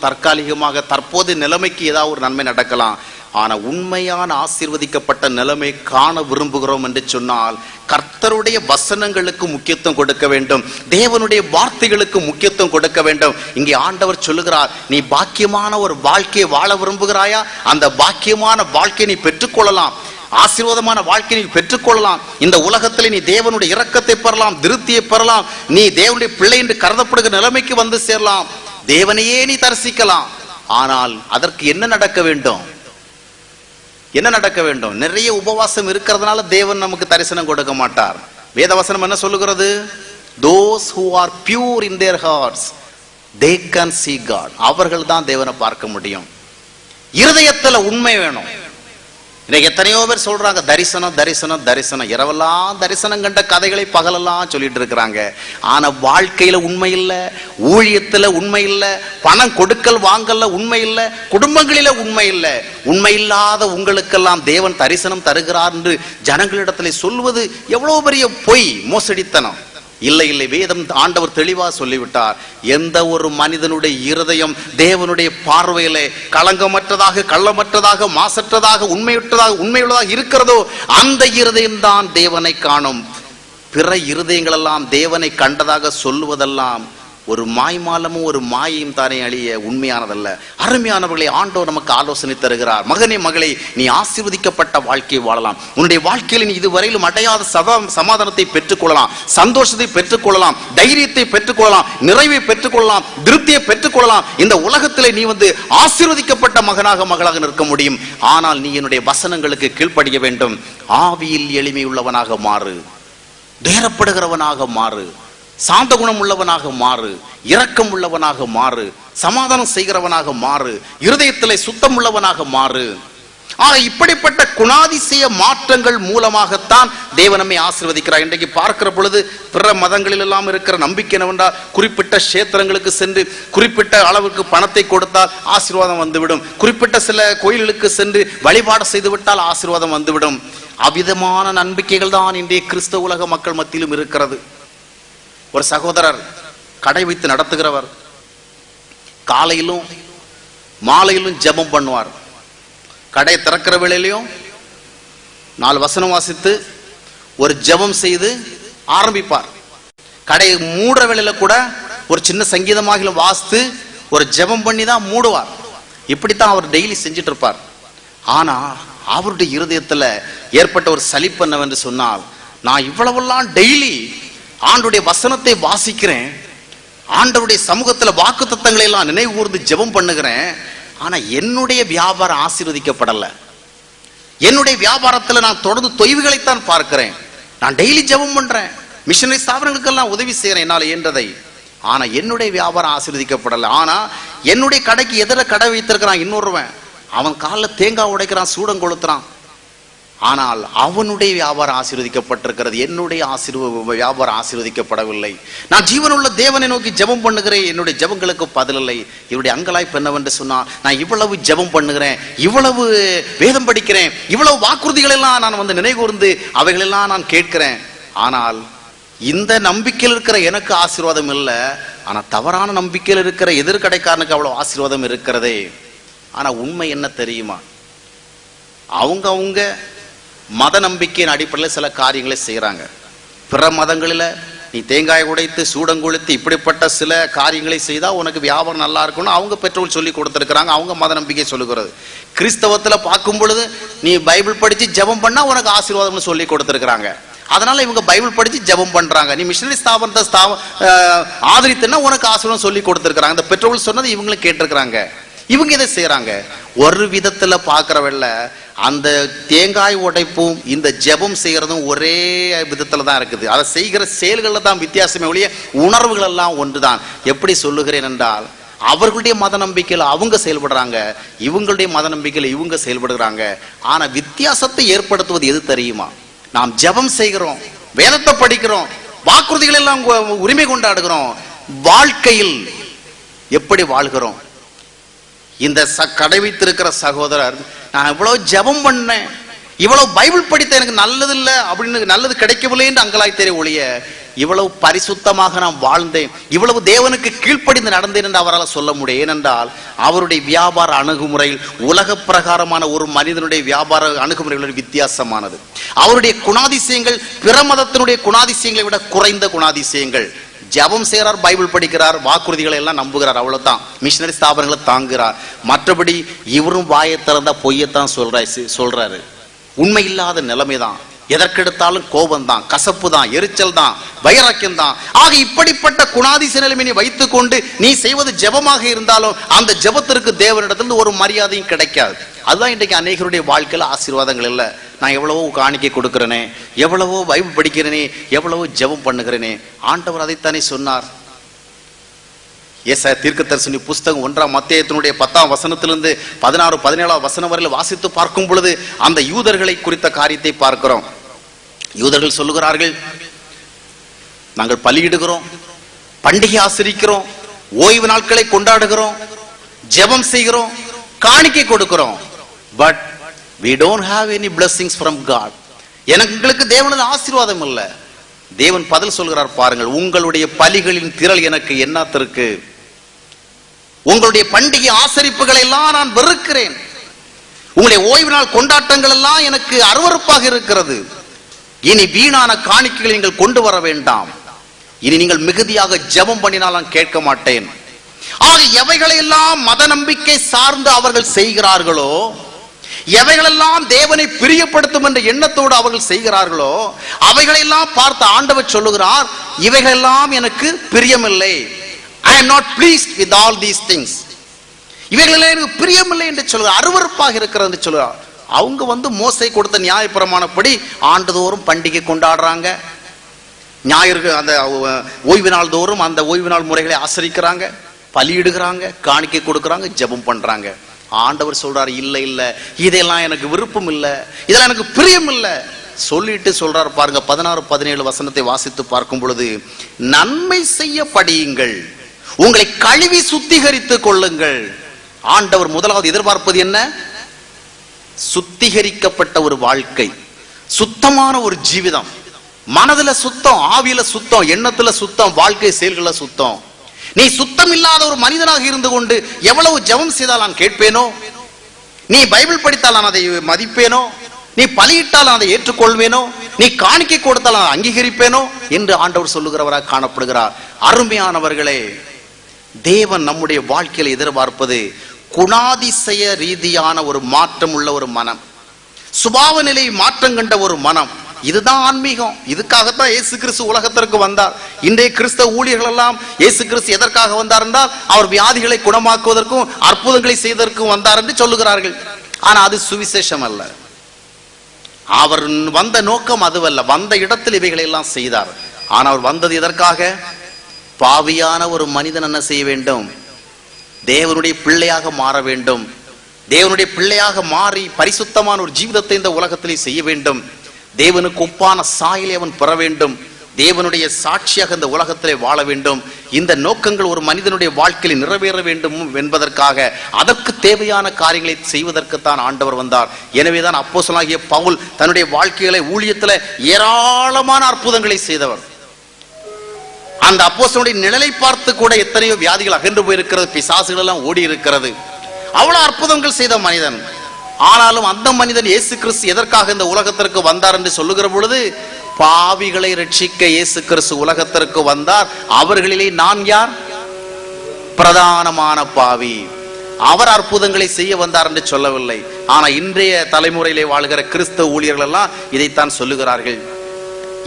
தற்காலிகமாக தற்போது நிலைமைக்கு ஏதாவது ஒரு நன்மை நடக்கலாம். ஆனா உண்மையான ஆசீர்வதிக்கப்பட்ட நிலைமை காண விரும்புகிறோம் என்று சொன்னால் கர்த்தருடைய வசனங்களுக்கு முக்கியத்துவம் கொடுக்க வேண்டும், தேவனுடைய வார்த்தைகளுக்கு முக்கியத்துவம் கொடுக்க வேண்டும். இங்கே ஆண்டவர் சொல்லுகிறார், நீ பாக்கியமான ஒரு வாழ்க்கையை வாழ விரும்புகிறாயா? அந்த பாக்கியமான வாழ்க்கையை நீ பெற்றுக்கொள்ளலாம், ஆசீர்வாதமான வாழ்க்கையை நீ பெற்றுக்கொள்ளலாம். இந்த உலகத்தில் நீ தேவனுடைய இரக்கத்தை பெறலாம், திருப்தியை பெறலாம், நீ தேவனுடைய பிள்ளை என்று கருதப்படுகிற நிலைமைக்கு வந்து சேரலாம், தேவனையே நீ தரிசிக்கலாம். ஆனால் அதற்கு என்ன நடக்க வேண்டும்? என்ன நடக்க வேண்டும்? நிறைய உபவாசம் இருக்கிறதுனால தேவன் நமக்கு தரிசனம் கொடுக்க மாட்டார். வேதவசனம் என்ன சொல்லுகிறது? those who are pure in their hearts they can see God. அவர்கள் தான் தேவனை பார்க்க முடியும். இருதயத்துல உண்மை வேணும். இன்னைக்கு எத்தனையோ பேர் சொல்றாங்க தரிசனம் தரிசனம் தரிசனம், இரவெல்லாம் தரிசனம் கண்ட கதைகளை பகலெல்லாம் சொல்லிட்டு இருக்கிறாங்க. ஆனா வாழ்க்கையில உண்மை இல்ல, ஊழியத்துல உண்மை இல்ல, பணம் கொடுக்கல் வாங்கல உண்மை இல்ல, குடும்பங்களில உண்மை இல்ல. உண்மை இல்லாத உங்களுக்கெல்லாம் தேவன் தரிசனம் தருகிறார் என்று ஜனங்களிடத்துல சொல்வது எவ்வளவு பெரிய பொய், மோசடித்தனம். இல்லை இல்லை, வேதம் ஆண்டவர் தெளிவா சொல்லிவிட்டார். எந்த ஒரு மனிதனுடைய இருதயம் தேவனுடைய பார்வையிலே களங்கமற்றதாக, கள்ளமற்றதாக, மாசற்றதாக, உண்மையுள்ளதாக இருக்கிறதோ அந்த இருதயம் தான் தேவனை காணும். பிற இருதயங்கள் எல்லாம் தேவனை கண்டதாக சொல்லுவதெல்லாம் ஒரு மாய்மாலமும் ஒரு மாயையும் தானே அழிய உண்மையானதல்ல. அருமையானவர்களை ஆண்டவர் நமக்கு ஆலோசனை தருகிறார். மகனே மகளே, நீ ஆசீர்வதிக்கப்பட்ட வாழ்க்கையை வாழலாம். உன்னுடைய வாழ்க்கையில் நீ இதுவரையிலும் அடையாத சமாதானத்தை பெற்றுக்கொள்ளலாம், சந்தோஷத்தை பெற்றுக்கொள்ளலாம், தைரியத்தை பெற்றுக்கொள்ளலாம், நிறைவை பெற்றுக்கொள்ளலாம், திருப்தியை பெற்றுக்கொள்ளலாம். இந்த உலகத்திலே நீ ஆசீர்வதிக்கப்பட்ட மகனாக மகளாக நிற்க முடியும். ஆனால் நீ என்னுடைய வசனங்களுக்கு கீழ்ப்படிய வேண்டும். ஆவியில் எளிமை உள்ளவனாக மாறு, துயரப்படுகிறவனாக மாறு, சாந்த குணம் உள்ளவனாக மாறு, இரக்கம் உள்ளவனாக மாறு, சமாதானம் செய்கிறவனாக மாறு, இருதயத்திலே சுத்தம் உள்ளவனாக மாறு. இப்படிப்பட்ட குணாதிசய மாற்றங்கள் மூலமாகத்தான் தேவன் நம்மை ஆசீர்வதிக்கிறார். இன்றைக்கு பார்க்கிற பொழுது பிற மதங்களில் எல்லாம் இருக்கிற நம்பிக்கை என்னவென்றால், குறிப்பிட்ட கஷேத்திரங்களுக்கு சென்று குறிப்பிட்ட அளவுக்கு பணத்தை கொடுத்தால் ஆசீர்வாதம் வந்துவிடும், குறிப்பிட்ட சில கோயில்களுக்கு சென்று வழிபாடு செய்துவிட்டால் ஆசீர்வாதம் வந்துவிடும். அவ்விதமான நம்பிக்கைகள் தான் இன்றைய கிறிஸ்தவ உலக மக்கள் மத்தியிலும் இருக்கிறது. ஒரு சகோதரர் கடை வைத்து நடத்துகிறவர், காலையிலும் மாலையிலும் ஜெபம் பண்ணுவார். கடை திறக்கிற வேளையிலையும் 4 வசனம் வாசித்து ஒரு ஜெபம் செய்து ஆரம்பிப்பார். கடை மூடுற வேளையில கூட ஒரு சின்ன சங்கீதமாக வாசித்து ஒரு ஜெபம் பண்ணி தான் மூடுவார். இப்படித்தான் அவர் டெய்லி செஞ்சிட்டு இருப்பார். ஆனா அவருடைய இருதயத்துல ஏற்பட்ட ஒரு சலிப்பு என்னவென்று சொன்னால், நான் இவ்வளவெல்லாம் டெய்லி ஆண்டவருடைய வசனத்தை வாசிக்கிறேன், ஆண்டவருடைய சமூகத்துல வாக்குத்தத்தங்களை எல்லாம் நினைவு கூர்ந்து ஜெபம் பண்ணுகிறேன், ஆனா என்னுடைய வியாபாரம் ஆசீர்வதிக்கப்படல. என்னுடைய வியாபாரத்துல நான் தொடர்ந்து தொய்வுகளைத்தான் பார்க்கிறேன். நான் டெய்லி ஜெபம் பண்றேன், மிஷனரி ஸ்தாபனங்களுக்கெல்லாம் உதவி செய்யறேன் என்னால் இயன்றதை, ஆனா என்னுடைய வியாபாரம் ஆசீர்வதிக்கப்படல. ஆனா என்னுடைய கடைக்கு எதிர கடை வைத்திருக்கிறான் இன்னொருவன், அவன் காலில் தேங்காய் உடைக்கிறான், சூடம் கொளுத்துறான், ஆனால் அவனுடைய வியாபாரம் ஆசீர்வதிக்கப்பட்டிருக்கிறது, என்னுடைய வியாபாரம் ஆசீர்வதிக்கப்படவில்லை. நான் ஜீவனுள்ள தேவனை நோக்கி ஜெபம் பண்ணுகிறேன், என்னுடைய ஜெபங்களுக்கு பதில் இல்லை. இவருடைய அங்கலாய்ப்பு என்னவென்று சொன்னால், நான் இவ்வளவு ஜெபம் பண்ணுகிறேன், இவ்வளவு வேதம் படிக்கிறேன், இவ்வளவு வாக்குறுதிகள் எல்லாம் நான் நினைவுகூர்ந்து அவைகளெல்லாம் நான் கேட்கிறேன், ஆனால் இந்த நம்பிக்கையில் இருக்கிற எனக்கு ஆசீர்வாதம் இல்லை, ஆனா தவறான நம்பிக்கையில் இருக்கிற எதிர்கடைக்காரனுக்கு அவ்வளவு ஆசீர்வாதம் இருக்கிறதே. ஆனா உண்மை என்ன தெரியுமா, அவங்க மத நம்பிக்கையின் அடிப்படையில் சில காரியங்களை செய்யறாங்க. பிற மதங்களில் நீ தேங்காய் உடைத்து சூடங்குளித்து இப்படிப்பட்ட சில காரியங்களை செய்தா உனக்கு வியாபாரம் நல்லா இருக்கும்னு அவங்க பெற்றோர்கள் சொல்லி கொடுத்துருக்கிறாங்க, அவங்க மத நம்பிக்கை சொல்லுகிறது. கிறிஸ்தவத்தில் பார்க்கும் பொழுது நீ பைபிள் படிச்சு ஜெபம் பண்ணா உனக்கு ஆசீர்வாதம்னு சொல்லி கொடுத்துருக்கிறாங்க. அதனால இவங்க பைபிள் படிச்சு ஜெபம் பண்றாங்க. நீ மிஷனரி ஸ்தாபனத்தை ஆதரித்துன்னா உனக்கு ஆசீர்வாதம் சொல்லி கொடுத்துருக்காங்க. இந்த பெற்றோர்கள் சொன்னது இவங்களும் கேட்டிருக்கிறாங்க, இவங்க இதை செய்யறாங்க. ஒரு விதத்துல பாக்குறவல்ல, அந்த தேங்காய் உடைப்பும் இந்த ஜெபம் செய்யறதும் ஒரே விதத்துல தான் இருக்குது. அதை செய்கிற செயல்கள்ல தான் வித்தியாசமே ஒழிய உணர்வுகள் எல்லாம் ஒன்றுதான். எப்படி சொல்லுகிறேன் என்றால், அவர்களுடைய மத நம்பிக்கையில அவங்க செயல்படுறாங்க, இவங்களுடைய மத நம்பிக்கையில இவங்க செயல்படுகிறாங்க. ஆனா வித்தியாசத்தை ஏற்படுத்துவது எது தெரியுமா, நாம் ஜெபம் செய்கிறோம், வேதத்தை படிக்கிறோம், வாக்குறுதிகள் எல்லாம் உரிமை கொண்டாடுகிறோம், வாழ்க்கையில் எப்படி வாழ்கிறோம்? இந்த கடை வைத்திருக்கிற சகோதரர், நான் இவ்வளவு ஜெபம் பண்ணேன், இவ்வளவு பைபிள் படித்த எனக்கு நல்லது இல்லை அப்படின்னு, நல்லது கிடைக்கவில்லை என்று அங்கலாய்த்தேரே ஒழிய இவ்வளவு பரிசுத்தமாக நான் வாழ்ந்தேன், இவ்வளவு தேவனுக்கு கீழ்ப்படிந்து நடந்தேன் என்று அவரால் சொல்ல முடியும். ஏனென்றால் அவருடைய வியாபார அணுகுமுறையில் உலக பிரகாரமான ஒரு மனிதனுடைய வியாபார அணுகுமுறைகள் வித்தியாசமானது. அவருடைய குணாதிசயங்கள் பிற மதத்தினுடைய குணாதிசயங்களை விட குறைந்த குணாதிசயங்கள். ஜெபம் செய்கிறார், பைபிள் படிக்கிறார், வாக்குறுதிகளை எல்லாம் நம்புகிறார், அவ்வளவுதான். மிஷனரி ஸ்தாபனங்களை தாங்குகிறார். மற்றபடி இவரும் வாயை திறந்தா பொய்யத்தான் சொல்றாரு. உண்மை இல்லாத நிலைமைதான். எதற்கெடுத்தாலும் கோபம் தான், கசப்பு தான், எரிச்சல் தான், வைராக்கியம் தான். ஆக இப்படிப்பட்ட குணாதிசய நிலைமையை வைத்துக் கொண்டு நீ செய்வது ஜெபமாக இருந்தாலும் அந்த ஜெபத்திற்கு தேவனிடத்திலிருந்து ஒரு மரியாதையும் கிடைக்காது. அதுதான் இன்றைக்கு அநேகருடைய வாழ்க்கையில் ஆசீர்வாதங்கள் இல்லை. நான் எவ்வளவோ காணிக்கை கொடுக்கிறேனே, எவ்வளவோ பைபிள் படிக்கிறேனே, எவ்வளவோ ஜெபம் பண்ணுகிறேனே. ஆண்டவர் அதைத்தானே சொன்னார், ஏசாயா தீர்க்கதரிசனி புஸ்தகம் 1ஆம் அத்தியாயத்தினுடைய 10ஆம் வசனத்திலிருந்து 16, 17ஆம் வசனம் வரையில் வாசித்து பார்க்கும் பொழுது அந்த யூதர்களை குறித்த காரியத்தை பார்க்கிறோம். யூதர்கள் சொல்லுகிறார்கள், நாங்கள் பலியிடுகிறோம், பண்டிகை ஆசரிக்கிறோம், ஓய்வு நாட்களை கொண்டாடுகிறோம், ஜெபம் செய்கிறோம், காணிக்கை கொடுக்கிறோம், but we don't have any blessings from God. எங்களுக்கு தேவனது ஆசீர்வாதம் இல்ல. தேவன் பதில் சொல்கிறார் பாருங்கள், உங்களுடைய பலிகளின் திரள் எனக்கு என்னத்திற்கு? உங்களுடைய பண்டிகை ஆசரிப்புகளை எல்லாம் நான் வெறுக்கிறேன். உங்களுடைய ஓய்வு நாள் கொண்டாட்டங்கள் எல்லாம் எனக்கு அருவருப்பாக இருக்கிறது. இனி வீணான காணிக்கைகளை நீங்கள் கொண்டு வர வேண்டாம். இனி நீங்கள் மிகுதியாக ஜெபம் பண்ணினால் நான் கேட்க மாட்டேன். ஆக எவைகளை எல்லாம் மத நம்பிக்கை சார்ந்து அவர்கள் செய்கிறார்களோ, எவைகளெல்லாம் தேவனை பிரியப்படுத்தும் என்ற எண்ணத்தோடு அவர்கள் செய்கிறார்களோ, அவைகளெல்லாம் பார்த்து ஆண்டவர் சொல்லுகிறார், இவைகளெல்லாம் எனக்கு பிரியமில்லை. I am not pleased with all these things. இவைகளெல்லாம் எனக்கு பிரியமில்லை என்று சொல்லுகிறார், அருவருப்பாக இருக்கிறது என்று சொல்லுகிறார். அவங்க மோசே கொடுத்த நியாயப்பிரமாணப்படி ஆண்டுதோறும் பண்டிகை கொண்டாடுறாங்க, ஞாயிறு அந்த ஓய்வு நாள் தோறும் அந்த ஓய்வு நாள் முறைகளை ஆசரிக்கிறாங்க, பலியிடுகிறாங்க, காணிக்கை கொடுக்கறாங்க, ஜெபம் பண்றாங்க. ஆண்டவர் சொல்றாரு, இல்ல இல்ல, இதெல்லாம் எனக்கு விருப்பம் இல்ல, இதெல்லாம் எனக்கு பிரியம் இல்ல சொல்லிட்டு சொல்றாரு பாருங்க. 16, 17 வசனத்தை வாசித்து பார்க்கும் பொழுது, நன்மை செய்ய படியுங்கள், உங்களை கழுவி சுத்திகரித்துக் கொள்ளுங்கள். ஆண்டவர் முதலாவது எதிர்பார்ப்பது என்ன? சுத்திகரிக்கப்பட்ட ஒரு வாழ்க்கை, சுத்தமான ஒரு ஜீவிதம், மனதுல சுத்தம், ஆவியில சுத்தம், எண்ணத்துல சுத்தம், வாழ்க்கை செயல்கள சுத்தம். நீ சுத்தம் இல்லாத ஒரு மனிதனாக இருந்து கொண்டு எவ்வளவு ஜெபம் செய்தால் நான் கேட்பேனோ, நீ பைபிள் படித்தால் நான் அதை மதிப்பேனோ, நீ பலியிட்டால் நான் அதை ஏற்றுக்கொள்வேனோ, நீ காணிக்கை கொடுத்தால் நான் அங்கீகரிப்பேனோ என்று ஆண்டவர் சொல்லுகிறவராக காணப்படுகிறார். அருமையானவர்களே, தேவன் நம்முடைய வாழ்க்கையில் எதிர்பார்ப்பது குணாதிசய ரீதியான ஒரு மாற்றம் உள்ள ஒரு மனம், சுபாவ நிலை மாற்றம் கண்ட ஒரு மனம். இதுதான் ஆன்மீகம். இதுக்காகத்தான் இயேசு கிறிஸ்து உலகத்திற்கு வந்தார். இன்றைய கிறிஸ்தவ ஊழியர்கள் எல்லாம் இயேசு கிறிஸ்து எதற்காக வந்தார் என்றால், அவர் வியாதிகளை குணமாக்குவதற்கும் அற்புதங்களை செய்வதற்கும் வந்தார் என்று சொல்லுகிறார்கள். ஆனா அது சுவிசேஷம் அல்ல. அவர் வந்த நோக்கம் அதுவல்ல. வந்த இடத்தில் இவைகளை எல்லாம் செய்தார். ஆனால் அவர் வந்தது எதற்காக? பாவியான ஒரு மனிதன் என்ன செய்ய வேண்டும்? தேவனுடைய பிள்ளையாக மாற வேண்டும். தேவனுடைய பிள்ளையாக மாறி பரிசுத்தமான ஒரு ஜீவிதத்தை இந்த உலகத்திலே செய்ய வேண்டும். தேவனுக்கு ஒப்பான சாயலை அவன் பெற வேண்டும். தேவனுடைய சாட்சியாக இந்த உலகத்திலே வாழ வேண்டும். இந்த நோக்கங்கள் ஒரு மனிதனுடைய வாழ்க்கையில் நிறைவேற வேண்டும் என்பதற்காக, அதற்கு தேவையான காரியங்களை செய்வதற்குத்தான் ஆண்டவர் வந்தார். எனவேதான் அப்போஸ்தலனாகிய பவுல் தன்னுடைய வாழ்க்கைகளை ஊழியத்தில் ஏராளமான அற்புதங்களை செய்தவர். அந்த அப்போஸ்தலனுடைய நிழலை பார்த்து கூட எத்தனையோ வியாதிகள் அகன்று போயிருக்கிறது, பிசாசுகள் எல்லாம் ஓடி இருக்கிறது. அவ்வளவு அற்புதங்கள் செய்த மனிதன். ஆனாலும் அந்த மனிதன் இயேசு கிறிஸ்து எதற்காக இந்த உலகத்திற்கு வந்தார் என்று சொல்லுகிற பொழுது, பாவிகளை ரட்சிக்க இயேசு கிறிஸ்து உலகத்திற்கு வந்தார். அவர்களிலே நான் யார்? பிரதானமான பாவி. அவர் அற்புதங்களை செய்ய வந்தார் என்று சொல்லவில்லை. ஆனா இன்றைய தலைமுறையிலே வாழ்கிற கிறிஸ்தவ ஊழியர்கள் எல்லாம் இதைத்தான் சொல்லுகிறார்கள்.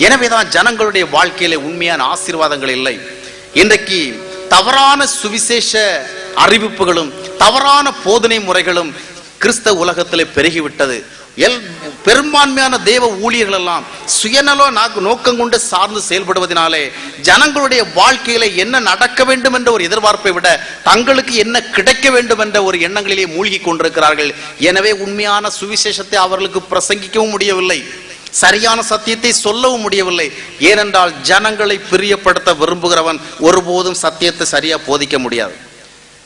எனவேதான் ஜனங்களுடைய வாழ்க்கையிலே உண்மையான ஆசீர்வாதங்கள் இல்லை. இன்றைக்கு தவறான சுவிசேஷ அறிவிப்புகளும் தவறான போதனை முறைகளும் கிறிஸ்தவ உலகத்திலே பெருகிவிட்டது. பெரும்பான்மையான தேவ ஊழியர்கள் எல்லாம் சுயநல நோக்கம் கொண்டு சார்ந்து செயல்படுவதனாலே ஜனங்களுடைய வாழ்க்கையில என்ன நடக்க வேண்டும் என்ற ஒரு எதிர்பார்ப்பை விட தங்களுக்கு என்ன கிடைக்க வேண்டும் என்ற ஒரு எண்ணங்களிலே மூழ்கி கொண்டிருக்கிறார்கள். எனவே உண்மையான சுவிசேஷத்தை அவர்களுக்கு பிரசங்கிக்கவும் முடியவில்லை, சரியான சத்தியத்தை சொல்லவும் முடியவில்லை. ஏனென்றால் ஜனங்களை பிரியப்படுத்த விரும்புகிறவன் ஒருபோதும் சத்தியத்தை சரியா போதிக்க முடியாது.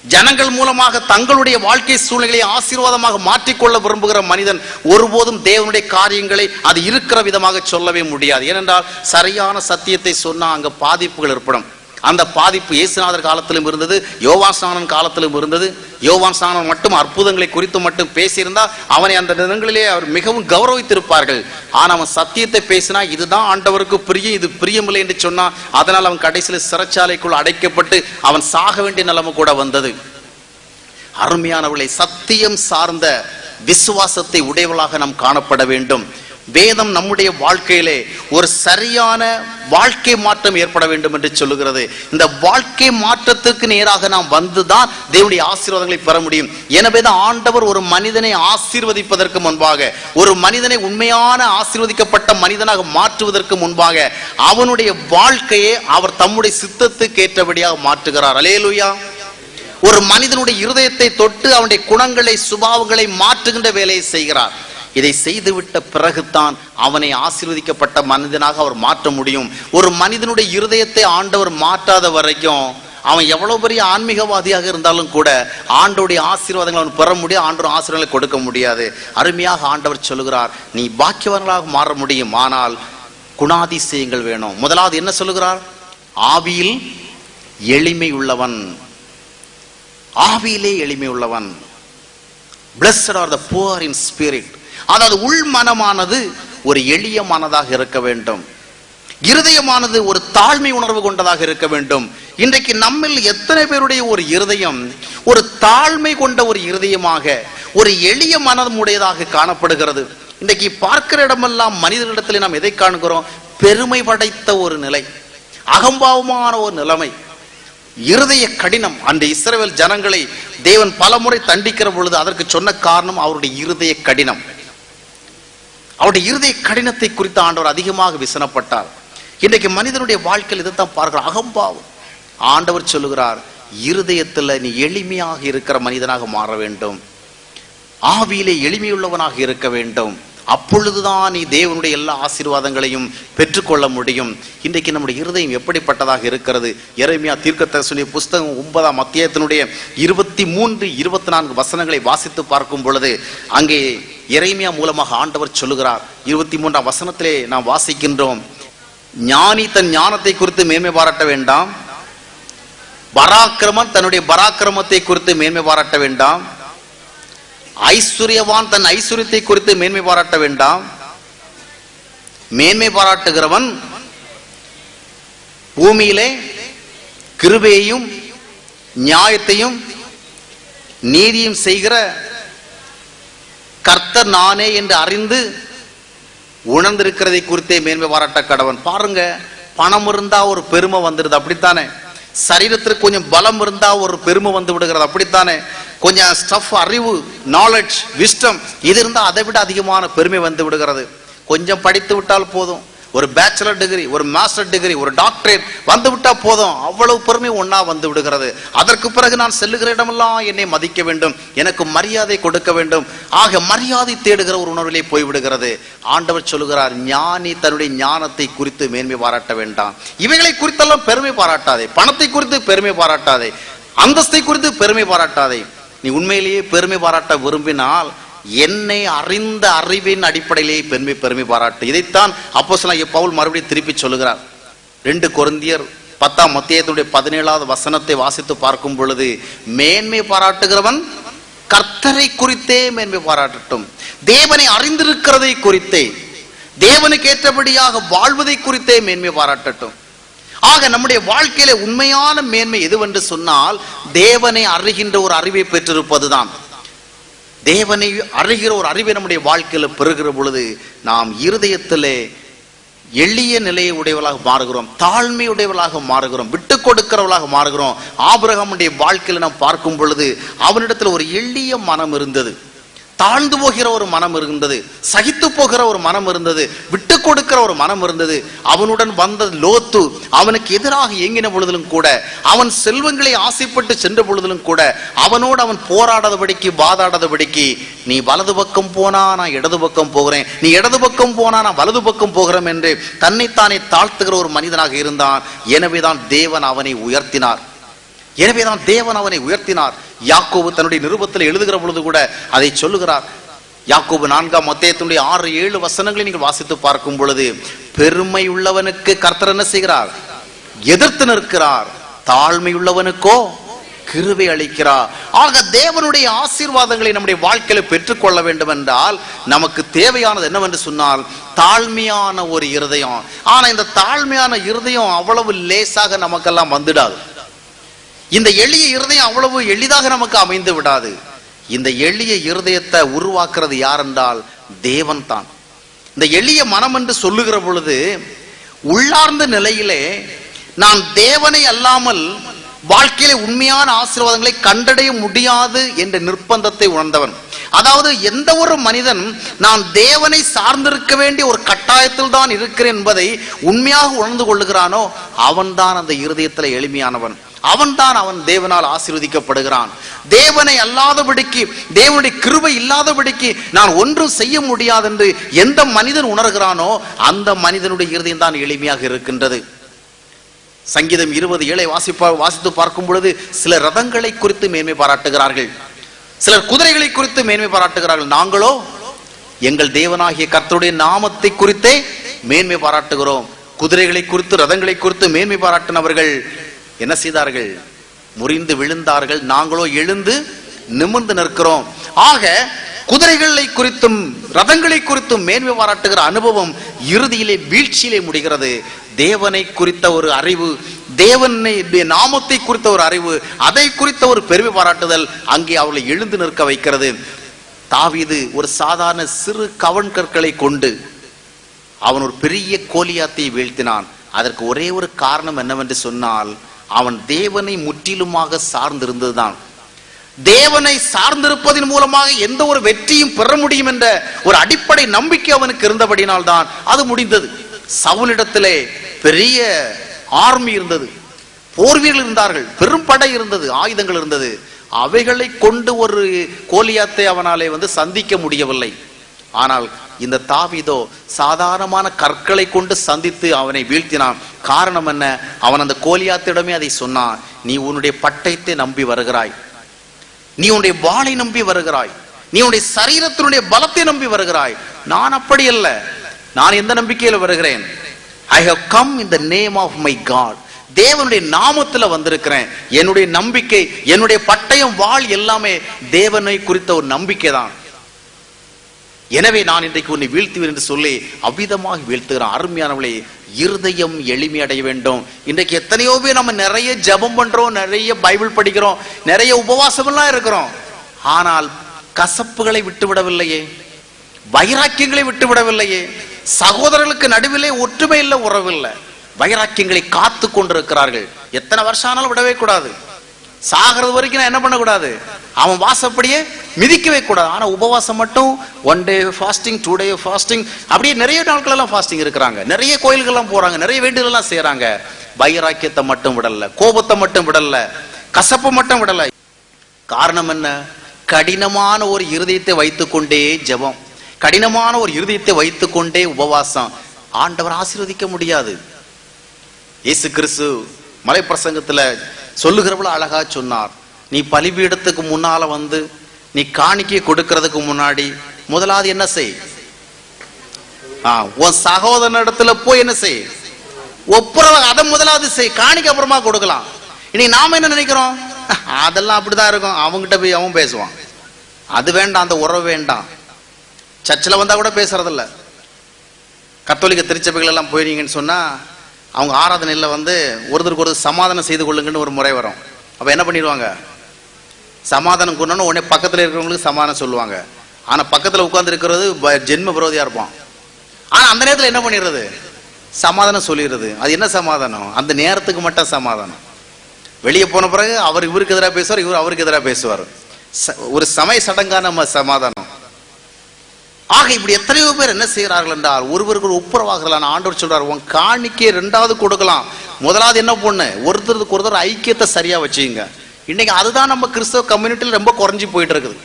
ஜனங்கள் மூலமாக தங்களுடைய வாழ்க்கை சூழ்நிலையை ஆசீர்வாதமாக மாற்றிக்கொள்ள விரும்புகிற மனிதன் ஒருபோதும் தேவனுடைய காரியங்களை அது இருக்கிற விதமாக சொல்லவே முடியாது. ஏனென்றால் சரியான சத்தியத்தை சொன்னா அங்க பாதிப்புகள் ஏற்படும். அந்த பாதிப்பு இயேசுநாதர் காலத்திலும் இருந்தது, யோவான் ஸ்நானன் காலத்திலும் இருந்தது. யோவான் ஸ்நானன் மட்டும் அற்புதங்களை குறித்து மட்டும் பேசியிருந்தால் அவனை அந்த தினங்களிலே அவர் மிகவும் கௌரவித்திருப்பார்கள். ஆனால் அவன் சத்தியத்தை பேசினா இதுதான் ஆண்டவருக்கு பிரியம், இது பிரியமில்லை என்று சொன்னா, அதனால் அவன் கடைசியில் சிறைச்சாலைக்குள் அடைக்கப்பட்டு அவன் சாக வேண்டிய நிலைமை கூட வந்தது. அருமையானவர்களை, சத்தியம் சார்ந்த விசுவாசத்தை உடையவளாக நாம் காணப்பட வேண்டும். வேதம் நம்முடைய வாழ்க்கையிலே ஒரு சரியான வாழ்க்கை மாற்றம் ஏற்பட வேண்டும் என்று சொல்லுகிறது. இந்த வாழ்க்கை மாற்றத்திற்கு நேராக நாம் வந்துதான் தேவனுடைய ஆசீர்வாதங்களை பெற முடியும். எனவேதான் ஆண்டவர் ஒரு மனிதனை ஆசீர்வதிப்பதற்கு முன்பாக, ஒரு மனிதனை உண்மையான ஆசீர்வதிக்கப்பட்ட மனிதனாக மாற்றுவதற்கு முன்பாக அவனுடைய வாழ்க்கையை அவர் தம்முடைய சித்தத்துக்கு ஏற்றபடியாக மாற்றுகிறார். அல்லேலூயா. ஒரு மனிதனுடைய இருதயத்தை தொட்டு அவனுடைய குணங்களை, சுபாவங்களை மாற்றுகின்ற வேலையை செய்கிறார். இதை செய்துவிட்ட பிறகுதான் அவனை ஆசீர்வதிக்கப்பட்ட மனிதனாக அவர் மாற்ற முடியும். ஒரு மனிதனுடைய இருதயத்தை ஆண்டவர் மாற்றாத வரைக்கும் அவன் எவ்வளவு பெரிய ஆன்மீகவாதியாக இருந்தாலும் கூட ஆண்டவருடைய ஆசீர்வாதங்களை அவன் பெற முடியும், ஆண்டவர் ஆசீர்வாதங்களை கொடுக்க முடியாது. அருமையாக ஆண்டவர் சொல்லுகிறார், நீ பாக்கியவான்களாக மாற முடியும், ஆனால் குணாதிசயங்கள் வேணும். முதலாவது என்ன சொல்லுகிறார்? ஆவியில் எளிமை உள்ளவன். ஆவியிலே எளிமை உள்ளவன். Blessed are the poor in spirit. அதாவது உள் மனமானது ஒரு எளிய மனதாக இருக்க வேண்டும். இருதயமானது ஒரு தாழ்மை உணர்வு கொண்டதாக இருக்க வேண்டும். இன்றைக்கு நம்மில் எத்தனை பேருடைய ஒரு இருதயம் ஒரு தாழ்மை கொண்ட ஒரு இருதயமாக, ஒரு எளிய மனம் உடையதாக காணப்படுகிறது. இன்றைக்கு பார்க்கிற இடமெல்லாம் மனிதர்களிடத்தில் நாம் எதை காண்கிறோம்? பெருமை படைத்த ஒரு நிலை, அகம்பாவமான ஒரு நிலைமை, இருதய கடினம். அந்த இஸ்ரவேல் ஜனங்களை தேவன் பலமுறை தண்டிக்கிற பொழுது அதற்கு சொன்ன காரணம் அவருடைய இருதய கடினம். அவருடைய இருதய கடினத்தை குறித்து ஆண்டவர் அதிகமாக விசனப்பட்டார். இன்றைக்கு மனிதனுடைய வாழ்க்கையில் இதைத்தான் பார்க்கிறோம், அகம்பாவம். ஆண்டவர் சொல்லுகிறார், இருதயத்தில் நீ எளிமையாக இருக்கிற மனிதனாக மாற வேண்டும், ஆவியிலே எளிமையுள்ளவனாக இருக்க வேண்டும். அப்பொழுதுதான் நீ தேவனுடைய எல்லா ஆசீர்வாதங்களையும் பெற்றுக்கொள்ள முடியும். இன்றைக்கு நம்முடைய இருதயம் எப்படிப்பட்டதாக இருக்கிறது? எரேமியா தீர்க்கதரிசியுடைய புஸ்தகம் 9ஆம் அத்தியாயத்தினுடைய 23, 24 வசனங்களை வாசித்து பார்க்கும் பொழுது அங்கே எரேமியா மூலமாக ஆண்டவர் சொல்லுகிறார். 23ஆம் வசனத்திலே நாம் வாசிக்கின்றோம், ஞானி தன் ஞானத்தை குறித்து மேன்மை பாராட்ட வேண்டாம், பராக்கிரமன் தன்னுடைய பராக்கிரமத்தை குறித்து மேன்மை பாராட்ட வேண்டாம், ஐஸ்வர்யவான் தன் ஐஸ்வர்யத்தை குறித்து மேன்மை பாராட்ட வேண்டாம். மேன்மை பாராட்டுகிறவன் பூமியிலே கிருபையையும் நியாயத்தையும் நீதியும் செய்கிற கர்த்தர் நானே என்று அறிந்து உணர்ந்திருக்கிறதை குறித்தே மேன்மை பாராட்ட கடவன். பாருங்க, பணம் இருந்தா ஒரு பெருமை வந்துடுது, அப்படித்தானே? சரீரத்திற்கு கொஞ்சம் பலம் இருந்தா ஒரு பெருமை வந்து விடுகிறது, அப்படித்தானே? கொஞ்சம் ஸ்டஃப், அறிவு, நாலேஜ், விஸ்டம் இது இருந்தா அதை விட அதிகமான பெருமை வந்து விடுகிறது. கொஞ்சம் படித்து விட்டால் போதும், ஒரு பேச்சுலர் டிகிரி, ஒரு மாஸ்டர் டிகிரி, ஒரு டாக்டரேட் வந்து விட்டா போதும், அவ்வளவு பெருமை ஒன்னா வந்து விடுகிறது. அதற்கு பிறகு நான் செல்லுகிற இடமெல்லாம் என்னை மதிக்க வேண்டும், எனக்கு மரியாதை கொடுக்க வேண்டும். ஆக மரியாதை தேடுகிற ஒரு உணர்விலே போய்விடுகிறது. ஆண்டவர் சொல்லுகிறார், ஞானி தன்னுடைய ஞானத்தை குறித்து மேன்மை பாராட்ட வேண்டாம். இவைகளை குறித்தெல்லாம் பெருமை பாராட்டாதே. பணத்தை குறித்து பெருமை பாராட்டாதே, அந்தஸ்தை குறித்து பெருமை பாராட்டாதே. நீ உண்மையிலேயே பெருமை பாராட்ட விரும்பினால் என்னை அறிந்த அறிவின் அடிப்படையிலே பெருமை பாராட்டு. இதைத்தான் அப்போஸ்தலனாகிய பவுல் மறுபடியும் திருப்பி சொல்லுகிறார். 2 கொரிந்தியர் 10ஆம் அத்தியாயத்துடைய 17வது வசனத்தை வாசித்து பார்க்கும் பொழுது, மேன்மை பாராட்டுகிறவன் கர்த்தரை குறித்தே மேன்மை பாராட்டட்டும், தேவனை அறிந்திருக்கிறதை குறித்தே, தேவனுக்கு ஏற்றபடியாக வாழ்வதை குறித்தே மேன்மை பாராட்டட்டும். ஆக நம்முடைய வாழ்க்கையில உண்மையான மேன்மை எதுவென்று சொன்னால், தேவனை அறிகின்ற ஒரு அறிவை பெற்றிருப்பதுதான். தேவனை அறிகிற ஒரு அறிவை நம்முடைய வாழ்க்கையில பெறுகிற பொழுது நாம் இருதயத்திலே எளிய நிலையை உடையவர்களாக மாறுகிறோம், தாழ்மை உடையவர்களாக மாறுகிறோம், விட்டு கொடுக்கிறவர்களாக மாறுகிறோம். ஆபிரகாமுடைய வாழ்க்கையில நாம் பார்க்கும் பொழுது அவனிடத்தில் ஒரு எளிய மனம் இருந்தது, தாழ்ந்து போகிற ஒரு மனம் இருந்தது, சகித்து போகிற ஒரு மனம் இருந்தது, விட்டு கொடுக்கிற ஒரு மனம் இருந்தது. அவனுடன் வந்த லோத்து அவனுக்கு எதிராக இயங்கின பொழுதிலும் கூட, அவன் செல்வங்களை ஆசைப்பட்டு சென்ற பொழுதிலும் கூட அவனோடு அவன் போராடாதபடிக்கு, வாதாடாதபடிக்கு, நீ வலது பக்கம் போனா நான் இடது பக்கம் போகிறேன், நீ இடது பக்கம் போனா நான் வலது பக்கம் போகிறேன் என்று தன்னைத்தானே தாழ்த்துகிற ஒரு மனிதனாக இருந்தான். எனவேதான் தேவன் அவனை உயர்த்தினார். யாக்கோபு தன்னுடைய நிருபத்தில் எழுதுகிற பொழுது கூட அதை சொல்லுகிறார். யாக்கோபு 4ஆம் அத்தியாயத்தினுடைய 6, 7 வசனங்களை நீங்கள் வாசித்து பார்க்கும் பொழுது, பெருமை உள்ளவனுக்கு கர்த்தர் என்ன செய்கிறார்? எதிர்த்து நிற்கிறார், தாழ்மை உள்ளவனுக்கோ கிருபை அளிக்கிறார். ஆக தேவனுடைய ஆசீர்வாதங்களை நம்முடைய வாழ்க்கையில பெற்றுக்கொள்ள வேண்டும் என்றால் நமக்கு தேவையானது என்னவென்று சொன்னால், தாழ்மையான ஒரு இருதயம். ஆனா இந்த தாழ்மையான இருதயம் அவ்வளவு லேசாக நமக்கெல்லாம் வந்துடாது. இந்த எளிய இருதயம் அவ்வளவு எளிதாக நமக்கு அமைந்து விடாது. இந்த எளிய இருதயத்தை உருவாக்குறது யார் என்றால் தேவன் தான். இந்த எளிய மனம் என்று சொல்லுகிற பொழுது உள்ளார்ந்த நிலையிலே நான் தேவனை அல்லாமல் வாழ்க்கையில உண்மையான ஆசீர்வாதங்களை கண்டடைய முடியாது என்ற நிர்பந்தத்தை உணர்ந்தவன். அதாவது எந்த ஒரு மனிதன் நான் தேவனை சார்ந்திருக்க வேண்டிய ஒரு கட்டாயத்தில் தான் இருக்கிறேன் என்பதை உண்மையாக உணர்ந்து கொள்ளுகிறானோ அவன்தான் அந்த இருதயத்தில் எளிமையானவன். அவன் தேவனால் ஆசீர்வதிக்கப்படுகிறான். தேவனை அல்லாதபடிக்கு, தேவனுடைய கிருபை இல்லாதபடிக்கு நான் ஒன்றும் செய்ய முடியாது என்று எந்த மனிதன் உணர்கிறானோ அந்த மனிதனுடைய இருதயம் தான் எளிமையாக இருக்கின்றது. சங்கீதம் 20:7 வாசித்து பார்க்கும் பொழுது சிலர் ரதங்களை குறித்து மேன்மை பாராட்டுகிறார்கள், சிலர் குதிரைகளை குறித்து மேன்மை பாராட்டுகிறார்கள். நாங்களோ எங்கள் தேவனாகிய கர்த்தருடைய நாமத்தை குறித்தே மேன்மை பாராட்டுகிறோம். குதிரைகளை குறித்து ரதங்களை குறித்து மேன்மை பாராட்டினவர்கள் என்ன செய்தார்கள்? முறிந்து விழுந்தார்கள். நாங்களோ எழுந்து நிமிர்ந்து நிற்கிறோம். ஆக குதிரைகளை குறித்தும் ரதங்களை குறித்தும் மேன்மை பாராட்டுகிற அனுபவம் இறுதியிலே வீழ்ச்சியிலே முடிகிறது. தேவனை குறித்த ஒரு அறிவு, தேவனை நாமத்தை குறித்த ஒரு அறிவு, அதை குறித்த ஒரு பெருமை பாராட்டுதல் அங்கே அவளை எழுந்து நிற்க வைக்கிறது. தாவீது ஒரு சாதாரண சிறு கவன் கற்களை கொண்டு அவன் ஒரு பெரிய கோலியாத்தை வீழ்த்தினான். அதற்கு ஒரே ஒரு காரணம் என்னவென்று சொன்னால், அவன் தேவனை முற்றிலுமாக சார்ந்திருந்ததுதான். தேவனை சார்ந்திருப்பதன் மூலமாக எந்த ஒரு வெற்றியும் பெற முடியும் என்ற ஒரு அடிப்படை நம்பிக்கை அவனுக்கு இருந்தபடினால் தான் அது முடிந்தது. சவுலிடத்திலே பெரிய ஆர்மி இருந்தது, போர் வீரர்கள் இருந்தார்கள், பெரும் படை இருந்தது, ஆயுதங்கள் இருந்தது. அவைகளை கொண்டு ஒரு கோலியாத்தை அவனாலே சந்திக்க முடியவில்லை. ஆனால் இந்த தாவீதோ சாதாரணமான கற்களை கொண்டு சந்தித்து அவனை வீழ்த்தினான். காரணம் என்ன? அவன் அந்த கோலியாத்திடமே அதை சொன்னான், நீ உன்னுடைய பட்டயத்தை நம்பி வருகிறாய், நீ உன்னுடைய வாளை நம்பி வருகிறாய், நீ உன்னுடைய சரீரத்தினுடைய பலத்தை நம்பி வருகிறாய். நான் அப்படி அல்ல. நான் எந்த நம்பிக்கையில வருகிறேன்? I have come in the name of my God. தேவனுடைய நாமத்துல வந்திருக்கிறேன். என்னுடைய நம்பிக்கை, என்னுடைய பட்டயம், வாள் எல்லாமே தேவனை குறித்த ஒரு நம்பிக்கை தான். எனவே நான் இன்றைக்கு உன்னை வீழ்த்துவேன் என்று சொல்லி அவ்விதமாக வீழ்த்துகிறான். அருமையானவளே, இருதயம் எளிமையடைய வேண்டும். இன்றைக்கு எத்தனையோ பேர் நம்ம நிறைய ஜெபம் பண்றோம், நிறைய பைபிள் படிக்கிறோம், நிறைய உபவாசம் எல்லாம் இருக்கிறோம். ஆனால் கசப்புகளை விட்டுவிடவில்லையே, வைராக்கியங்களை விட்டுவிடவில்லையே, சகோதரர்களுக்கு நடுவிலே ஒற்றுமை இல்லை, உறவில்லை, வைராக்கியங்களை காத்து கொண்டிருக்கிறார்கள். எத்தனை வருஷம் ஆனாலும் விடவே கூடாது. சாகிறது வரைக்கும் நான் என்ன பண்ணக்கூடாது? அவன் வாசப்படியே மிதிக்கவே கூடாது. ஆனா உபவாசம் மட்டும் 1 day ஃபாஸ்டிங், 2 day ஃபாஸ்டிங், அப்படியே நிறைய நாட்கள் எல்லாம் ஃபாஸ்டிங் இருக்கிறாங்க, நிறைய கோயில்கள்லாம் போறாங்க, நிறைய வேண்டுதல் எல்லாம் செய்யறாங்க. வைராக்கியத்தை மட்டும் விடல, கோபத்தை மட்டும் விடல, கசப்பு மட்டும் விடல. காரணம் என்ன? கடினமான ஒரு இருதயத்தை வைத்துக்கொண்டே ஜெபம், கடினமான ஒரு இருதயத்தை வைத்துக்கொண்டே உபவாசம். ஆண்டவர் ஆசீர்வதிக்க முடியாது. இயேசு கிறிஸ்து மலை பிரசங்கத்துல சொல்லுகிறவள அழகா சொன்னார், நீ பலிபீடத்துக்கு முன்னால நீ காணிக்கை கொடுக்கிறதுக்கு முன்னாடி முதலாவது என்ன செய்? உன் சகோதரன் இடத்துல போய் என்ன செய்? ஒப்புரவு, அதை முதலாவது செய். காணிக்கை அப்புறமா கொடுக்கலாம். இன்னைக்கு நாம என்ன நினைக்கிறோம்? அதெல்லாம் அப்படிதான் இருக்கும், அவங்ககிட்ட போய் அவன் பேசுவான், அது வேண்டாம், அந்த உறவு வேண்டாம். சர்ச்சில் வந்தா கூட பேசுறதில்ல. கத்தோலிக்க திருச்சபைகள் எல்லாம் போயிருங்கன்னு சொன்னா அவங்க ஆராதனையில் ஒருத்தருக்கு ஒரு சமாதானம் செய்து கொள்ளுங்கன்னு ஒரு முறை வரும். அப்ப என்ன பண்ணிடுவாங்க? சமாதானம் கொண்டு உடனே பக்கத்தில் இருக்கிறவங்களுக்கு சமாதானம் சொல்லுவாங்க. ஆனா பக்கத்தில் உட்கார்ந்து இருக்கிறது ஜென்ம விரோதியா இருப்பான். ஆனா அந்த நேரத்தில் என்ன பண்ணிடுறது? சமாதானம் சொல்லிடுறது. அது என்ன சமாதானம்? அந்த நேரத்துக்கு மட்டும் சமாதானம். வெளியே போன பிறகு அவர் இவருக்கு எதிராக பேசுவார், இவர் அவருக்கு எதிராக பேசுவார். ஒரு சமய சடங்கான நம்ம சமாதானம். ஆக இப்படி எத்தனையோ பேர் என்ன செய்கிறார்கள் என்றால் ஒருவருக்கு ஒப்புரவாகலாம். ஆண்டவர் சொல்றார், உன் காணிக்கை 2வது கொடுக்கலாம், முதலாவது என்ன பொண்ணு? ஒருத்தருக்கு ஒருத்தர் ஐக்கியத்தை சரியா வச்சுங்க. இன்னைக்கு அதுதான் நம்ம கிறிஸ்தவ கம்யூனிட்டியில் ரொம்ப குறைஞ்சி போயிட்டு இருக்குது.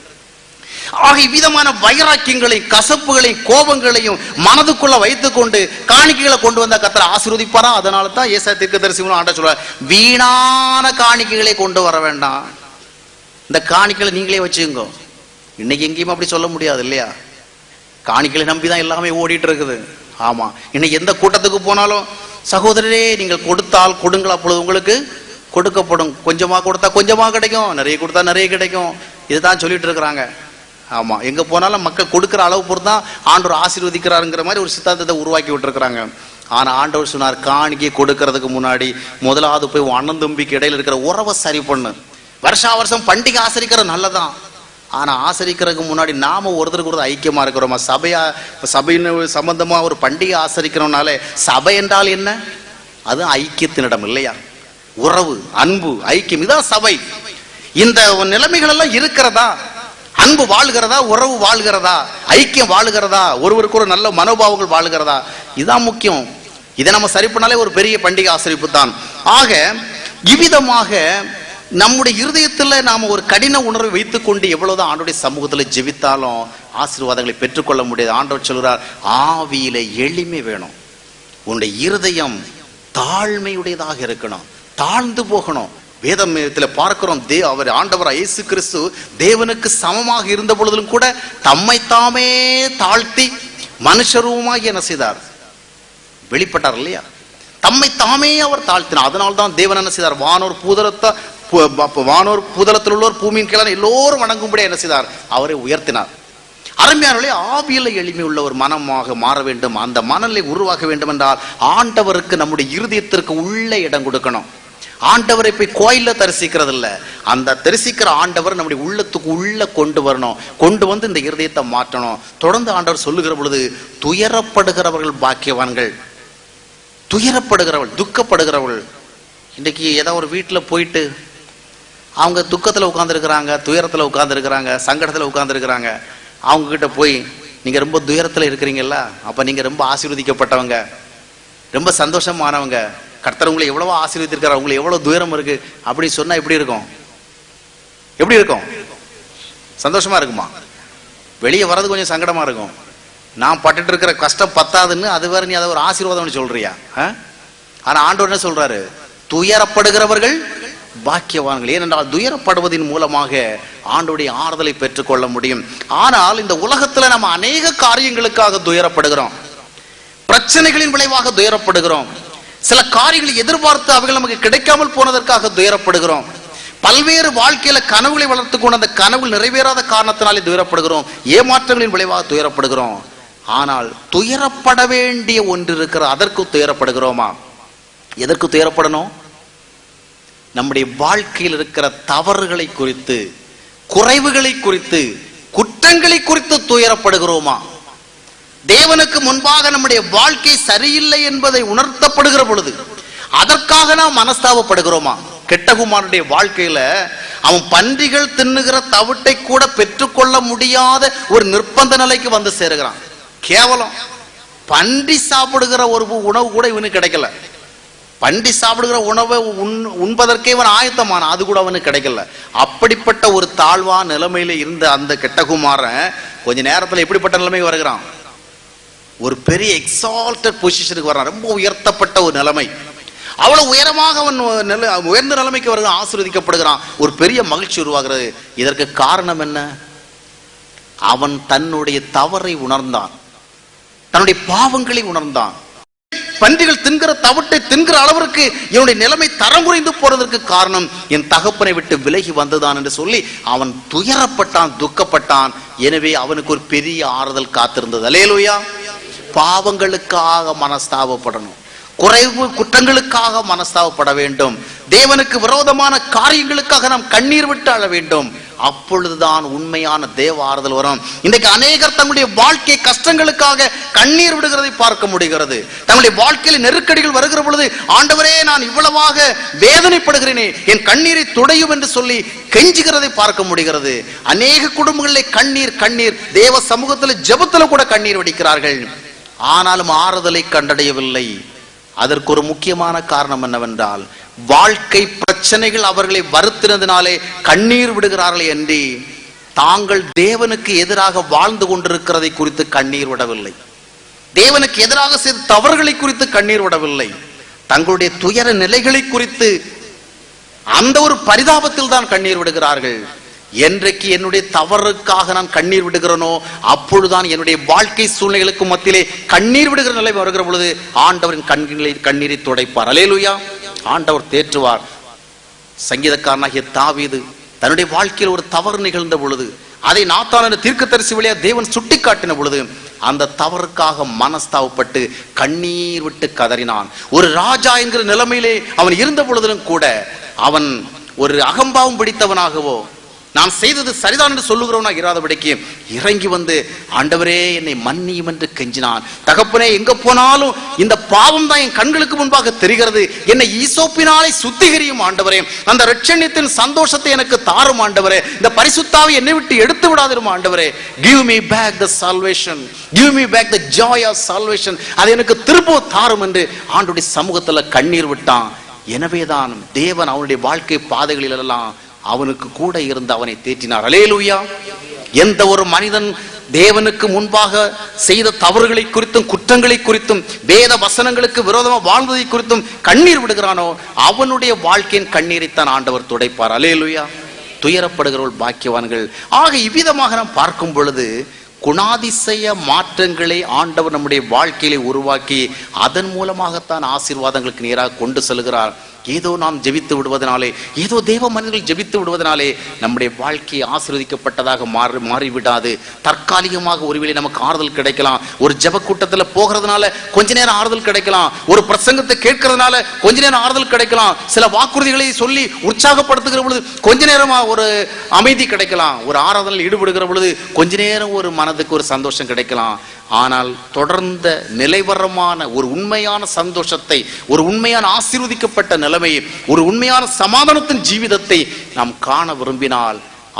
ஆக இவ்விதமான வைராக்கியங்களையும் கசப்புகளையும் கோபங்களையும் மனதுக்குள்ள வைத்துக் கொண்டு காணிக்கைகளை கொண்டு வந்த கர்த்தர் ஆசீர்வதிப்பாரா? அதனால தான் ஏசாயா தீர்க்கதரிசி ஆண்டவர் சொல்றார், வீணான காணிக்கைகளை கொண்டு வர வேண்டாம், இந்த காணிக்கைகளை நீங்களே வச்சுங்க. இன்னைக்கு எங்கேயுமே அப்படி சொல்ல முடியாது இல்லையா? காணிக்கைகளை நம்பிதான் எல்லாமே ஓடிட்டு இருக்குது. ஆமா, இன்னைக்கு எந்த கூட்டத்துக்கு போனாலும் சகோதரரே நீங்கள் கொடுத்தால் கொடுங்கள், அப்பொழுது உங்களுக்கு கொடுக்கப்படும், கொஞ்சமா கொடுத்தா கொஞ்சமா கிடைக்கும், நிறைய கொடுத்தா நிறைய கிடைக்கும், இதுதான் சொல்லிட்டு இருக்கிறாங்க. ஆமா, எங்க போனாலும் மக்கள் கொடுக்கிற அளவு பொறுத்து தான் ஆண்டவர் ஆசீர்வதிக்கிறாருங்கிற மாதிரி ஒரு சித்தாந்தத்தை உருவாக்கி விட்டுருக்கிறாங்க. ஆனா ஆண்டவர் சொன்னார், காணிக்கை கொடுக்கறதுக்கு முன்னாடி முதலாவது போய் அண்ணன் தம்பிக்கு இடையில இருக்கிற உறவை சரி பண்ணு. வருஷா வருஷம் பண்டிகை ஆசரிக்கிற நல்லதான், ஆனா ஆசரிக்கிறதுக்கு முன்னாடி நாம ஒருத்தருக்கு ஒரு ஐக்கியமா இருக்கிறோமா? சபையின் சம்பந்தமா ஒரு பண்டிகை ஆசரிக்கிறோம்னாலே சபை என்றால் என்ன? அது ஐக்கியத்தினிடம் இல்லையா? உறவு, அன்பு, ஐக்கியம், இதான் சபை. இந்த நிலைமைகள் எல்லாம் இருக்கிறதா? அன்பு வாழ்கிறதா? உறவு வாழ்கிறதா? ஐக்கியம் வாழ்கிறதா? ஒருவருக்கு ஒரு நல்ல மனோபாவங்கள் வாழ்கிறதா? இதுதான் முக்கியம். இதை நம்ம சரி பண்ணாலே ஒரு பெரிய பண்டிகை ஆசரிப்பு தான். ஆக இவ்விதமாக நம்முடைய இருதயத்துல நாம ஒரு கடின உணர்வை வைத்துக் கொண்டு எவ்வளவுதான் ஆண்டவருடைய சமூகத்துல ஜெபித்தாலும் ஆசீர்வாதங்களை பெற்றுக்கொள்ள முடியாது. ஆண்டவர் சொல்கிறார், ஆவியில எளிமை வேணும். உன்னுடைய இருதயம் தாழ்மையுடையதாக இருக்கணும், தாழ்ந்து போகணும். வேதத்துல பார்க்கிறோம், அவர் ஆண்டவர் இயேசு கிறிஸ்து தேவனுக்கு சமமாக இருந்த பொழுதிலும் கூட தம்மை தாமே தாழ்த்தி மனுஷரூபமாக என்ன செய்தார்? வெளிப்பட்டார் இல்லையா? தம்மை தாமே அவர் தாழ்த்தினார். அதனால்தான் தேவன் என்ன செய்தார்? வானோர் பூதலத்தில் உள்ளோர் பூமியின் கீழே எல்லோரும் வணங்கும்படி என்ன செய்தார்? அவரை உயர்த்தினார். அருமையானவர்களே, ஆவியில எளிமை உள்ள ஒரு மனமாக மாற வேண்டும். அந்த மனநிலை உருவாக வேண்டும் என்றால் ஆண்டவருக்கு நம்முடைய இருதயத்திற்கு உள்ள இடம் கொடுக்கணும். ஆண்டவரை போய் கோயில்ல தரிசிக்கிறது இல்ல, அந்த தரிசிக்கிற ஆண்டவர் நம்முடைய உள்ளத்துக்கு உள்ள கொண்டு வரணும். கொண்டு வந்து இந்த இருதயத்தை மாற்றணும். தொடர்ந்து ஆண்டவர் சொல்லுகிற பொழுது, துயரப்படுகிறவர்கள் பாக்கியவான்கள். துயரப்படுகிறவள், துக்கப்படுகிறவள். இன்னைக்கு ஏதாவது ஒரு வீட்டில் போயிட்டு அவங்க துக்கத்தில் உட்கார்ந்துருக்கிறாங்க, துயரத்தில் உட்கார்ந்துருக்கிறாங்க, சங்கடத்தில் உட்கார்ந்துருக்கிறாங்க. அவங்க கிட்ட போய், நீங்க ரொம்ப துயரத்தில் இருக்கிறீங்கல்ல, அப்ப நீங்க ரொம்ப ஆசீர்வதிக்கப்பட்டவங்க, ரொம்ப சந்தோஷமானவங்க, கர்த்தர் உங்களை எவ்வளவோ ஆசீர்வதித்திருக்கிறார், உங்களுக்கு எவ்வளவு துயரம் இருக்கு அப்படின்னு சொன்னா எப்படி இருக்கும்? எப்படி இருக்கும்? சந்தோஷமா இருக்குமா? வெளியே வர்றது கொஞ்சம் சங்கடமா இருக்கும். நான் பட்டுட்டு இருக்கிற கஷ்டம் பத்தாதுன்னு அது வேற நீ அதை ஒரு ஆசீர்வாதம்னு சொல்றியா? ஆனா ஆண்டவர் என்ன சொல்றாரு? துயரப்படுகிறவர்கள் பாக்கியவான்கள். ஏனென்றால் துயரப்படுவதன் மூலமாக ஆண்டவருடைய ஆறுதலை பெற்றுக்கொள்ள முடியும். ஆனால் இந்த உலகத்துல நம்ம அநேக காரியங்களுக்காக துயரப்படுகிறோம், பிரச்சனைகளின் விளைவாக துயரப்படுகிறோம், சில காரியங்களை எதிர்பார்த்து அவைகள் நமக்கு கிடைக்காமல் போனதற்காக துயரப்படுகிறோம், பல்வேறு வாழ்க்கையில கனவுகளை வளர்த்து கொண்டு அந்த கனவு நிறைவேறாத காரணத்தினாலே துயரப்படுகிறோம், ஏமாற்றங்களின் விளைவாக துயரப்படுகிறோம். ஆனால் துயரப்பட வேண்டிய ஒன்று இருக்கிற, அதற்கு துயரப்படுகிறோமா? எதற்கு துயரப்படணும்? நம்முடைய வாழ்க்கையில் இருக்கிற தவறுகளை குறித்து, குறைவுகளை குறித்து, குற்றங்களை குறித்து துயரப்படுகிறோமா? தேவனுக்கு முன்பாக நம்முடைய வாழ்க்கை சரியில்லை என்பதை உணர்த்தப்படுகிற பொழுது அதற்காக நாம் மனஸ்தாபப்படுகிறோமா? கெட்டகுமாரனுடைய வாழ்க்கையில அவன் பன்றிகள் தின்னுகிற தவிட்டை கூட பெற்றுக்கொள்ள முடியாத ஒரு நிர்பந்த நிலைக்கு வந்து சேருகிறான். கேவலம் பன்றி சாப்பிடுகிற ஒரு உணவு கூட இவனுக்கு கிடைக்கல. பன்றி சாப்பிடுகிற உணவை உண்பதற்கே இவன் ஆயத்தமான, அது கூட அவனுக்கு கிடைக்கல. அப்படிப்பட்ட ஒரு தாழ்வான நிலைமையில இருந்த அந்த கெட்டகுமாரன் கொஞ்ச நேரத்துல எப்படிப்பட்ட நிலைமை வருகிறான்? ஒரு பெரிய எக்ஸால்டட் பொசிஷனுக்கு வர்றான். ரொம்ப உயர்த்தப்பட்ட ஒரு நிலைமை. அவ்வளவு உயரமாக அவன் உயர்ந்த நிலைமைக்கு வருகிறான், ஆசீர்வதிக்கப்படுகிறான். ஒரு பெரிய மகிழ்ச்சி உருவாகிறது. இதற்கு காரணம் என்ன? அவன் தன்னுடைய தவறை உணர்ந்தான், தன்னுடைய பாவங்களை உணர்ந்தான். பன்றிகள் தின்கிற தவிட்டை தின்கிற அளவிற்கு என்னுடைய நிலைமை தரம் குறைந்து போறதற்கு காரணம் என் தகப்பனை விட்டு விலகி வந்ததான் என்று சொல்லி அவன் துயரப்பட்டான், துக்கப்பட்டான். எனவே அவனுக்கு ஒரு பெரிய ஆறுதல் காத்திருந்தது. அல்லேலூயா. பாவங்களுக்காக மனஸ்தாபப்படணும், குறைவு குற்றங்களுக்காக மனஸ்தாபப்பட வேண்டும், தேவனுக்கு விரோதமான காரியங்களுக்காக நாம் கண்ணீர் விட்டு அழ வேண்டும். அப்பொழுதுதான் உண்மையான தேவ ஆறுதல் வரும். இன்றைக்கு அநேகர் தங்களுடைய வாழ்க்கை கஷ்டங்களுக்காக கண்ணீர் விடுகிறதை பார்க்க முடிகிறது. தங்களுடைய வாழ்க்கையில் நெருக்கடிகள் வருகிற பொழுது, ஆண்டவரே நான் இவ்வளவாக வேதனைப்படுகிறேனே, என் கண்ணீரை துடையும் என்று சொல்லி கெஞ்சுகிறதை பார்க்க முடிகிறது. அநேக குடும்பங்களில் கண்ணீர் கண்ணீர், தேவ சமூகத்தில் ஜெபத்தில் கூட கண்ணீர் வடிக்கிறார்கள். ஆனாலும் ஆறுதலை கண்டடையவில்லை. அதற்கு ஒரு முக்கியமான காரணம் என்னவென்றால், வாழ்க்கை பிரச்சனைகள் அவர்களை வருத்தினதினாலே கண்ணீர் விடுகிறார்கள் என்று தாங்கள் தேவனுக்கு எதிராக வாழ்ந்து கொண்டிருக்கிறதை குறித்து கண்ணீர் விடவில்லை, தேவனுக்கு எதிராக செய்த தவறுகளை குறித்து கண்ணீர் விடவில்லை, தங்களுடைய துயர நிலைகளை குறித்து அந்த ஒரு பரிதாபத்தில் தான் கண்ணீர் விடுகிறார்கள். என்றைக்கு என்னுடைய தவறுக்காக நான் கண்ணீர் விடுகிறேனோ அப்பொழுதுதான் என்னுடைய வாழ்க்கை சூழ்நிலைகளுக்கு மத்தியிலே கண்ணீர் விடுகிற நிலை வருகிற பொழுது ஆண்டவரின் கண்ணீரை துடைப்பார். அல்லேலூயா. ஆண்டவர் தேற்றுவார். சங்கீதக்காரனாகிய தாவீது தன்னுடைய வாழ்க்கையில் ஒரு தவறு நிகழ்ந்த பொழுது அதை நாத்தான் என்ற தீர்க்கதரிசி வழியா தேவன் சுட்டி காட்டின பொழுது அந்த தவறுக்காக மனஸ்தாபப்பட்டு கண்ணீர் விட்டு கதறினான். ஒரு ராஜா என்கிற நிலைமையிலே அவன் இருந்த பொழுதிலும் கூட அவன் ஒரு அகம்பாவம் பிடித்தவனாகவோ நான் செய்தது சரிதான் என்று சொல்லுகிறவனா இராதபடிக்கு இறங்கி வந்து ஆண்டவரே என்னை மன்னியும் என்று கெஞ்சினான். தகப்பனே, எங்க போனாலும் இந்த பாவம் தான் என் கண்களுக்கு முன்பாக தெரிகிறது, என்னை ஈசோப்பினாலே சுத்திகரியும் ஆண்டவரே, அந்த இரட்சணியத்தின் சந்தோஷத்தை எனக்கு தாரும் ஆண்டவரே, இந்த பரிசுத்தாவை என்னை விட்டு எடுத்து விடாதிரும் ஆண்டவரே. give me back the salvation, give me back the joy of salvation, அதை எனக்கு திரும்ப தாரும் என்று ஆண்டவருடைய சமூகத்துல கண்ணீர் விட்டான். எனவேதான் தேவன் அவனுடைய வாழ்க்கை பாதைகளில் எல்லாம் அவனுக்கு கூட இருந்து அவனை தேற்றினார். அல்லேலூயா. எந்த ஒரு மனிதன் தேவனுக்கு முன்பாக செய்த தவறுகளை குறித்தும் குற்றங்களை குறித்தும் வேத வசனங்களுக்கு விரோதமாக வாழ்ந்ததை குறித்தும் கண்ணீர் விடுகிறானோ அவனுடைய வாழ்க்கையின் கண்ணீரைத்தான் ஆண்டவர் துடைப்பார். அல்லேலூயா. துயரப்படுகிறவர்கள் பாக்கியவான்கள். ஆக இவ்விதமாக நாம் பார்க்கும் பொழுது குணாதிசய மாற்றங்களை ஆண்டவர் நம்முடைய வாழ்க்கையிலே உருவாக்கி அதன் மூலமாகத்தான் ஆசீர்வாதங்களுக்கு நேராக கொண்டு செல்கிறார். ஏதோ நாம் ஜெபித்து விடுவதனாலே, ஏதோ தேவ மனிதர்கள் ஜெபித்து விடுவதனாலே நம்முடைய வாழ்க்கை ஆசீர்வதிக்கப்பட்டதாக மாறிவிடாது. தற்காலிகமாக ஒருவேளை நமக்கு ஆறுதல் கிடைக்கலாம். ஒரு ஜெப கூட்டத்தில் போகிறதுனால கொஞ்ச நேரம் ஆறுதல் கிடைக்கலாம். ஒரு பிரசங்கத்தை கேட்கறதுனால கொஞ்ச நேரம் ஆறுதல் கிடைக்கலாம். சில வாக்குறுதிகளை சொல்லி உற்சாகப்படுத்துகிற பொழுது கொஞ்ச நேரமா ஒரு அமைதி கிடைக்கலாம். ஒரு ஆராதனையில் ஈடுபடுகிற பொழுது கொஞ்ச நேரம் ஒரு மனதுக்கு ஒரு சந்தோஷம் கிடைக்கலாம். ஆனால் தொடர்ந்த நிலைவரமான ஒரு உண்மையான சந்தோஷத்தை, ஒரு உண்மையான ஆசீர்வதிக்கப்பட்ட நிலைமையை, ஒரு உண்மையான சமாதானத்தின் ஜீவிதத்தை நாம் காண விரும்பினால்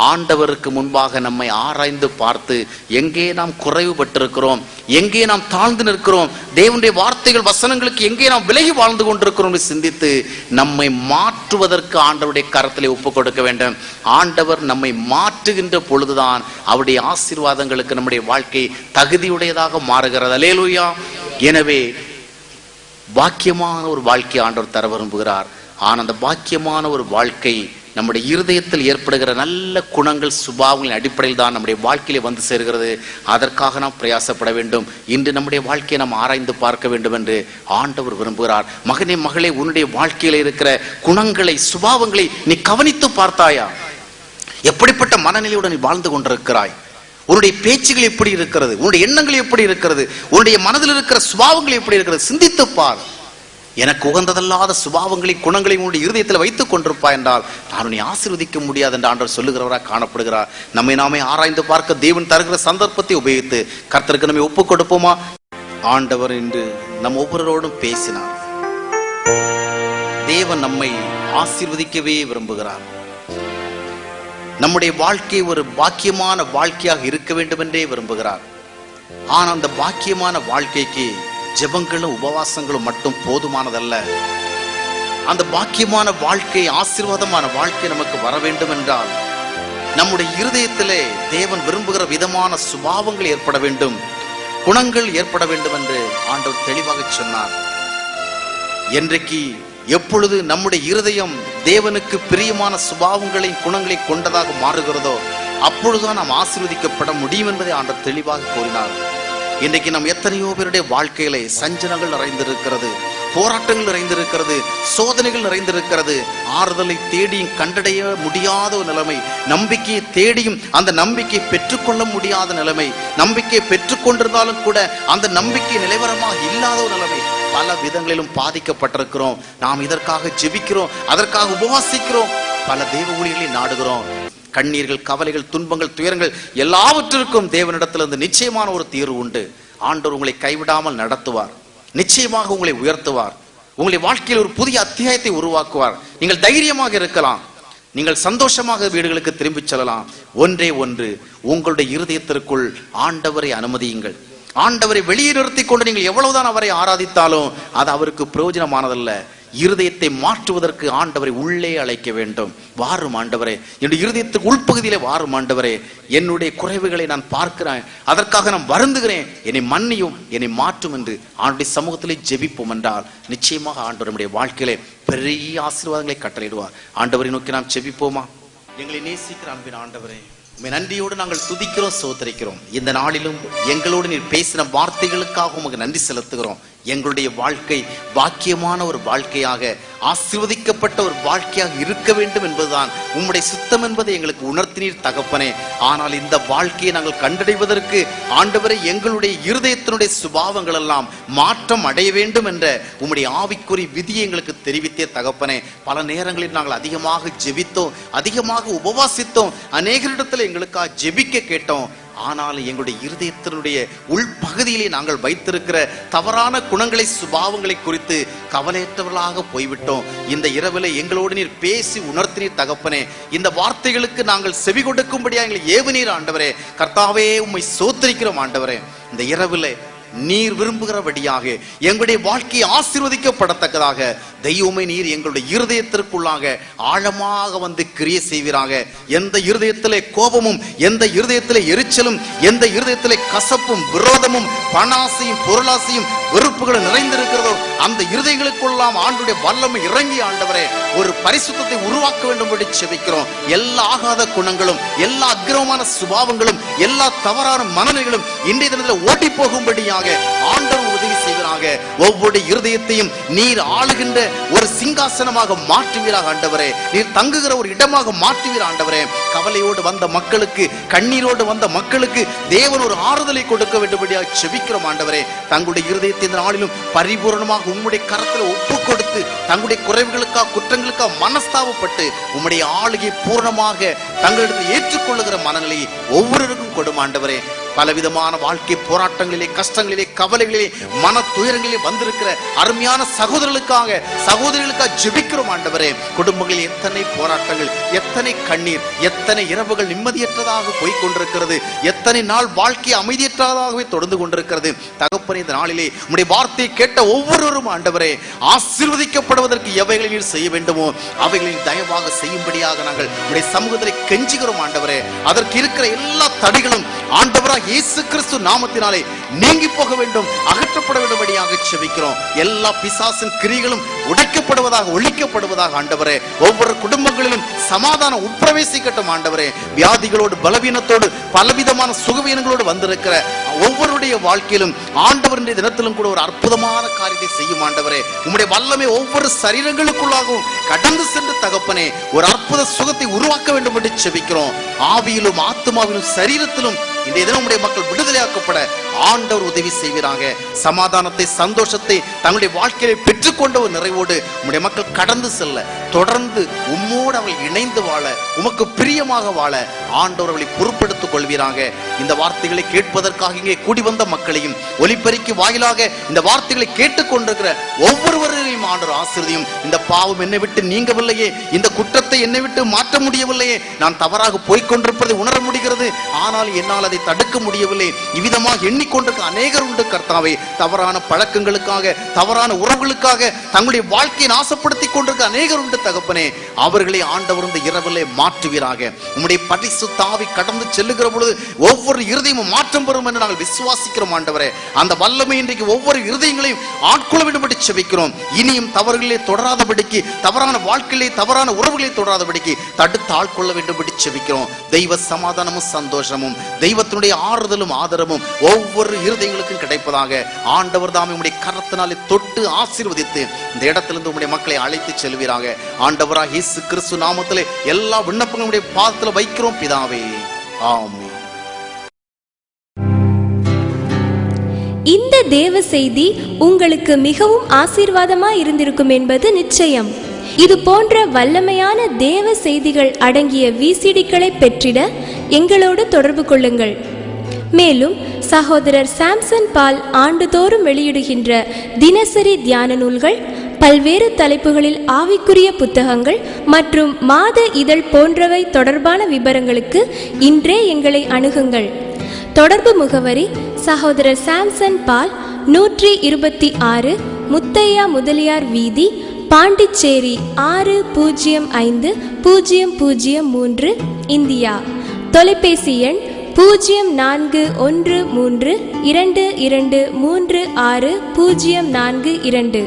ஆண்டவருக்கு முன்பாக நம்மை ஆராய்ந்து பார்த்து எங்கே நாம் குறைவுபட்டிருக்கிறோம், எங்கே நாம் தாழ்ந்து நிற்கிறோம், தேவனுடைய வார்த்தைகள் வசனங்களுக்கு எங்கே நாம் விலகி வாழ்ந்து கொண்டிருக்கிறோம் சிந்தித்து நம்மை மாற்றுவதற்கு ஆண்டவருடைய கரத்திலே ஒப்புக் கொடுக்க வேண்டும். ஆண்டவர் நம்மை மாற்றுகின்ற பொழுதுதான் அவருடைய ஆசீர்வாதங்களுக்கு நம்முடைய வாழ்க்கை தகுதியுடையதாக மாறுகிறது. அல்லேலூயா. எனவே பாக்கியமான ஒரு வாழ்க்கை ஆண்டவர் தர விரும்புகிறார். ஆனால் அந்த பாக்கியமான ஒரு வாழ்க்கை நம்முடைய இருதயத்தில் ஏற்படுகிற நல்ல குணங்கள் சுபாவங்களின் அடிப்படையில் தான் நம்முடைய வாழ்க்கையிலே வந்து சேர்கிறது. அதற்காக நாம் பிரயாசப்பட வேண்டும். இன்று நம்முடைய வாழ்க்கையை நாம் ஆராய்ந்து பார்க்க வேண்டும் என்று ஆண்டவர் விரும்புகிறார். மகனே, மகளே, உன்னுடைய வாழ்க்கையில இருக்கிற குணங்களை, சுபாவங்களை நீ கவனித்து பார்த்தாயா? எப்படிப்பட்ட மனநிலையுடன் நீ வாழ்ந்து கொண்டிருக்கிறாய்? உன்னுடைய பேச்சுகள் எப்படி இருக்கிறது? உன்னுடைய எண்ணங்கள் எப்படி இருக்கிறது? உன்னுடைய மனதில் இருக்கிற சுபாவங்கள் எப்படி இருக்கிறது? சிந்தித்து பார். எனக்கு உகந்ததல்லாத சுபாவங்களை, குணங்களை உன்னுடைய இருதயத்தில் வைத்துக் கொண்டிருப்பா என்றால் நான் உன்னை ஆசீர்வதிக்க முடியாது என்று ஆண்டவர் சொல்லுகிறவராக காணப்படுகிறார். நம்மை நாமே ஆராய்ந்து பார்க்க தேவன் தருகிற சந்தர்ப்பத்தை உபயோகித்து கர்த்தருக்கு நம்மை ஒப்புக் கொடுப்போமா? ஆண்டவர் இன்று நம் ஒவ்வொருவரோடும் பேசினார். தேவன் நம்மை ஆசீர்வதிக்கவே விரும்புகிறார். நம்முடைய வாழ்க்கை ஒரு பாக்கியமான வாழ்க்கையாக இருக்க வேண்டும் என்றே விரும்புகிறார். ஆனால் அந்த பாக்கியமான வாழ்க்கைக்கு ஜெபங்களும் உபவாசங்களும் மட்டும் போதுமானதல்ல. அந்த பாக்கியமான வாழ்க்கை, ஆசீர்வாதமான வாழ்க்கை நமக்கு வர வேண்டும் என்றால் நம்முடைய இருதயத்திலே தேவன் விரும்புகிற விதமான சுபாவங்கள் ஏற்பட வேண்டும், குணங்கள் ஏற்பட வேண்டும் என்று ஆண்டவர் தெளிவாக சொன்னார். என்றைக்கு எப்பொழுது நம்முடைய இருதயம் தேவனுக்கு பிரியமான சுபாவங்களை, குணங்களை கொண்டதாக மாறுகிறதோ அப்பொழுதுதான் நாம் ஆசீர்வதிக்கப்பட முடியும் என்பதை ஆண்டவர் தெளிவாக கூறினார். இன்றைக்கு நாம் எத்தனையோ பேருடைய வாழ்க்கையிலே சஞ்சலங்கள் நிறைந்திருக்கிறது, போராட்டங்கள் நிறைந்திருக்கிறது, சோதனைகள் நிறைந்திருக்கிறது. ஆறுதலை தேடியும் கண்டடைய முடியாத ஒரு நிலைமை, நம்பிக்கையை தேடியும் அந்த நம்பிக்கையை பெற்றுக்கொள்ள முடியாத நிலைமை, நம்பிக்கையை பெற்றுக்கொண்டிருந்தாலும் கூட அந்த நம்பிக்கை நிலைவரமாக இல்லாத ஒரு நிலைமை. பல விதங்களிலும் பாதிக்கப்பட்டிருக்கிறோம். நாம் இதற்காக ஜெபிக்கிறோம், அதற்காக உபவாசிக்கிறோம், பல தேவ ஊழியர்களை நாடுகிறோம். கண்ணீர்கள், கவலைகள், துன்பங்கள், துயரங்கள் எல்லாவற்றிற்கும் தேவனிடத்திலிருந்து நிச்சயமான ஒரு தீர்வு உண்டு. ஆண்டவர் உங்களை கைவிடாமல் நடத்துவார், நிச்சயமாக உங்களை உயர்த்துவார், உங்களுடைய வாழ்க்கையில் ஒரு புதிய அத்தியாயத்தை உருவாக்குவார். நீங்கள் தைரியமாக இருக்கலாம், நீங்கள் சந்தோஷமாக வீடுகளுக்கு திரும்பி செல்லலாம். ஒன்றே ஒன்று, உங்களுடைய இருதயத்திற்குள் ஆண்டவரை அனுமதியுங்கள். ஆண்டவரை வெளியே நிறுத்தி கொண்டு நீங்கள் எவ்வளவுதான் அவரை ஆராதித்தாலும் அது அவருக்கு பிரயோஜனமானதல்ல. இருதயத்தை மாற்றுவதற்கு ஆண்டவரை உள்ளே அழைக்க வேண்டும். வாரும் ஆண்டவரே, என்னுடைய இருதயத்துக்கு உள்பகுதியிலே வாரும் ஆண்டவரே, என்னுடைய குறைவுகளை நான் பார்க்கிறேன், அதற்காக நான் வருந்துகிறேன், என்னை மன்னியும், என்னை மாற்றும் என்று ஆண்டுடைய சமூகத்திலே ஜெபிப்போம் என்றால் நிச்சயமாக ஆண்டவர் நம்முடைய வாழ்க்கையிலே பெரிய ஆசீர்வாதங்களை கட்டளையிடுவார். ஆண்டவரை நோக்கி நாம் ஜெபிப்போமா? எங்களை நேசிக்கிற அன்பின் ஆண்டவரே, உம்மை நன்றியோடு நாங்கள் துதிக்கிறோம், சோதரிக்கிறோம். இந்த நாளிலும் எங்களோடு நீர் பேசின வார்த்தைகளுக்காக உமக்கு நன்றி செலுத்துகிறோம். எங்களுடைய வாழ்க்கை பாக்கியமான ஒரு வாழ்க்கையாக, ஆசீர்வதிக்கப்பட்ட ஒரு வாழ்க்கையாக இருக்க வேண்டும் என்பதுதான் உம்முடைய சுத்தம் என்பதை எங்களுக்கு உணர்த்தினீர் தகப்பனே. ஆனால் இந்த வாழ்க்கையை நாங்கள் கண்டடைவதற்கு ஆண்டவரை எங்களுடைய இருதயத்தினுடைய சுபாவங்கள் எல்லாம் மாற்றம் அடைய வேண்டும் என்ற உம்முடைய ஆவிக்குரிய விதியை எங்களுக்கு தெரிவித்தே தகப்பனே. பல நேரங்களில் நாங்கள் அதிகமாக ஜெபித்தோம், அதிகமாக உபவாசித்தோம், அநேகரிடத்தில் எங்களுக்காக ஜெபிக்க கேட்டோம். ஆனால் எங்களுடைய இருதயத்தினுடைய உள்பகுதியிலே நாங்கள் வைத்திருக்கிற தவறான குணங்களை, சுபாவங்களை குறித்து கவலையற்றவர்களாக போய்விட்டோம். இந்த இரவில் எங்களோடு நீர் பேசி உணர்த்தினீர் தகப்பனே. இந்த வார்த்தைகளுக்கு நாங்கள் செவி கொடுக்கும்படியா எங்களை ஏவுநீர் ஆண்டவரே. கர்த்தாவே, உம்மை ஸ்தோத்திரிக்கிறோம் ஆண்டவரே. இந்த இரவில் நீர் விரும்புகிறபடியாக எங்களுடைய வாழ்க்கையை ஆசீர்வதிக்கப்படத்தக்கதாக தெய்வமே நீர் எங்களுடைய இருதயத்திற்குள்ளாக ஆழமாக வந்து கிரியை செய்வீராக. எந்த இருதயத்திலே கோபமும், எந்த இருதயத்திலே எரிச்சலும், எந்த இருதயத்திலே கசப்பும், விரோதமும், பணாசையும், பொருளாசையும், வெறுப்புகளும் நிறைந்திருக்கிறதோ அந்த இருதயங்களுக்குள்ளாம் ஆண்டுடைய வல்லமை இறங்கி ஆண்டவரே ஒரு பரிசுத்தத்தை உருவாக்க வேண்டும் என்று செபிக்கிறோம். எல்லா ஆகாத குணங்களும், எல்லா அக்கிரமமான சுபாவங்களும், எல்லா தவறான மனநிலைகளும் இன்றைய தினத்தில் ஓட்டி போகும்படியாக ஆண்டவர் உதவி செய்வீராக. ஒவ்வொரு இருதயத்தையும் நீர் ஆளுகின்ற ஒரு சிங்காசனமாக மாற்றுவீராக ஆண்டவரே. நீர் தங்குகிற ஒரு இடமாக மாற்றுவீர் ஆண்டவரே. கவலையோடு வந்த மக்களுக்கு, கண்ணீரோடு வந்த மக்களுக்கு தேவன் ஒரு ஆறுதலை கொடுக்க வேண்டும்படியாக செபிக்கிறோம் ஆண்டவரே. தங்களுடைய இருதயத்தின் நாளிலும் பரிபூர்ணமாக உம்முடைய கரத்தில் ஒப்பு கொடுத்து தங்களுடைய குறைவுகளுக்காக, குற்றங்களுக்காக மனஸ்தாபப்பட்டு உம்முடைய ஆளுகை பூர்ணமாக தங்களிடத்தில் ஏற்றுக்கொள்ளுகிற மனநிலையை ஒவ்வொருவருக்கும் கொடும் ஆண்டவரே. பலவிதமான வாழ்க்கை போராட்டங்களிலே, கஷ்டங்களிலே, கவலைகளிலே, மன துயரங்களிலே வந்திருக்கிற அருமையான சகோதரர்களுக்காக, சகோதரிகளுக்காக ஜெபிக்கிறோம் ஆண்டவரே. குடும்பங்களில் எத்தனை போராட்டங்கள், எத்தனை கண்ணீர், எத்தனை இரவுகள் நிம்மதியற்றதாக போய்கொண்டிருக்கிறது, எத்தனை நாள் வாழ்க்கை அமைதியற்றதாகவே தொடர்ந்து கொண்டிருக்கிறது தகப்பனே. இந்த நாளிலே உம்முடைய வார்த்தையை கேட்ட ஒவ்வொருவரும் ஆண்டவரே ஆசீர்வதிக்கப்படுவதற்கு எவைகளை நீர் செய்ய வேண்டுமோ அவைகளில் தயவாக செய்யும்படியாக நாங்கள் உம்முடைய சமூகத்திலே கெஞ்சுகிறோம் ஆண்டவரே. அதற்கு இருக்கிற எல்லா தடைகளும் ஆண்டவராக இயேசு கிறிஸ்து நாமத்தினாலே நீங்கி போக வேண்டும், அகற்றப்பட வேண்டும்படியாக செபிக்கிறோம். எல்லா பிசாசின் கிரிகளும் உடைக்கப்படுவதாக, ஒழிக்கப்படுவதாக ஆண்டவரே. ஒவ்வொரு குடும்பங்களிலும் சமாதானம் உட்பிரவேசிக்கட்டும் ஆண்டவரே. வியாதிகளோடு, பலவீனத்தோடு, பலவிதமான சுகவீனங்களோடு வந்திருக்கிற ஒவ்வொருடைய வாழ்க்கையிலும் ஆண்டவர் இன்றைய தினத்திலும் கூட ஒரு அற்புதமான காரியத்தை செய்யும் ஆண்டவரே. உம்முடைய வல்லமை ஒவ்வொரு சரீரங்களுக்குள்ளாகவும் கடந்து சென்று தகப்பனே ஒரு அற்புத சுகத்தை உருவாக்க வேண்டும் என்று செபிக்கிறோம். ஆவியிலும், ஆத்மாவிலும், சரீரத்திலும் இன்றைய தினம் உம்முடைய மக்கள் விடுதலையாக்கப்பட ஆண்டவர் உதவி செய்வீராக. சமாதானத்தை, சந்தோஷத்தை தங்களுடைய வாழ்க்கையை பெற்றுக்கொண்ட ஒரு நிறைவோடு உம்முடைய மக்கள் கடந்து செல்ல, தொடர்ந்து உம்மோடு அவர்கள் இணைந்து வாழ, உமக்கு பிரியமாக வாழ ஆண்டவர் அவர்களை பொறுப்பெடுத்துக் கொள்வீராக. இந்த வார்த்தைகளை கேட்பதற்காக இங்கே கூடி வந்த மக்களையும், ஒலிபெருக்கி வாயிலாக இந்த வார்த்தைகளை கேட்டுக்கொண்டிருக்கிற ஒவ்வொருவரையும் ஆண்டவர் ஆசீர்வதியும். இந்த பாவம் என்னை விட்டு நீங்கவில்லையே, இந்த குற்றத்தை என்னை விட்டு மாற்ற முடியவில்லையே, நான் தவறாக போய்கொண்டிருப்பதை உணர முடிகிறது, ஆனால் என்னால் அதை தடுக்க முடியவில்லை, இவ்விதமாக எண்ணிக்கொண்டிருக்க அநேகர் உண்டு கர்த்தாவே. தவறான பழக்கங்களுக்காக, தவறான உறவுகளுக்காக தங்களுடைய வாழ்க்கையை நாசப்படுத்திக் கொண்டிருக்க அநேகர் உண்டு தகப்பனே. அவர்களை ஆண்டவர் இந்த இரவிலே மாற்றுவீராக. உம்முடைய பரிசுத்த ஆவி கடந்து செல்லுகிற பொழுது ஒவ்வொரு இருதயமும் மாற்றம் பெறும் என்று நாங்கள் விசுவாசிக்கிறோம் ஆண்டவரே. அந்த வல்லமை இன்றைக்கு ஒவ்வொரு இருதயங்களையும் ஆட்கொள்ள வேண்டும் என்று செபிக்கிறோம். இனியும் தவறுகளிலே தொடராதபடிக்கு, தவறான வாழ்க்கையிலே, தவறான உறவுகளை தொடராதபடிக்கு தடுத்து ஆட்கொள்ள வேண்டும் என்று செபிக்கிறோம். தெய்வ சமாதானமும் சந்தோஷமும், தெய்வத்தினுடைய ஆறுதலும் ஆதரவும் ஒவ்வொரு இருதயங்களுக்கும் கிடைப்பதாக ஆண்டவர் தாமே உம்முடைய கரத்தினாலே தொட்டு ஆசீர்வதித்து இந்த இடத்திலிருந்து உம்முடைய மக்களை அழைத்து செல்வீராக. ஆண்டவராக இயேசு கிறிஸ்து நாமத்திலே எல்லா விண்ணப்பங்களுடைய பாதத்தில் வைக்கிறோம் பிதாவே, ஆமென். இந்த தேவ செய்தி உங்களுக்கு மிகவும் ஆசீர்வாதமாய் இருந்திருக்கும் என்பது நிச்சயம். இது போன்ற வல்லமையான தேவ செய்திகள் அடங்கிய விசிடிக்களை பெற்றிட எங்களோடு தொடர்பு கொள்ளுங்கள். மேலும் சகோதரர் சாம்சன் பால் ஆண்டுதோறும் வெளியிடுகின்ற தினசரி தியான நூல்கள், பல்வேறு தலைப்புகளில் ஆவிக்குரிய புத்தகங்கள் மற்றும் மாத இதழ் போன்றவை தொடர்பான விபரங்களுக்கு இன்றே எங்களை அணுகுங்கள். தொடர்பு முகவரி: சகோதரர் சாம்சன் பால், 126 முத்தையா முதலியார் வீதி, பாண்டிச்சேரி 605003, இந்தியா. தொலைபேசி எண் 041322360442.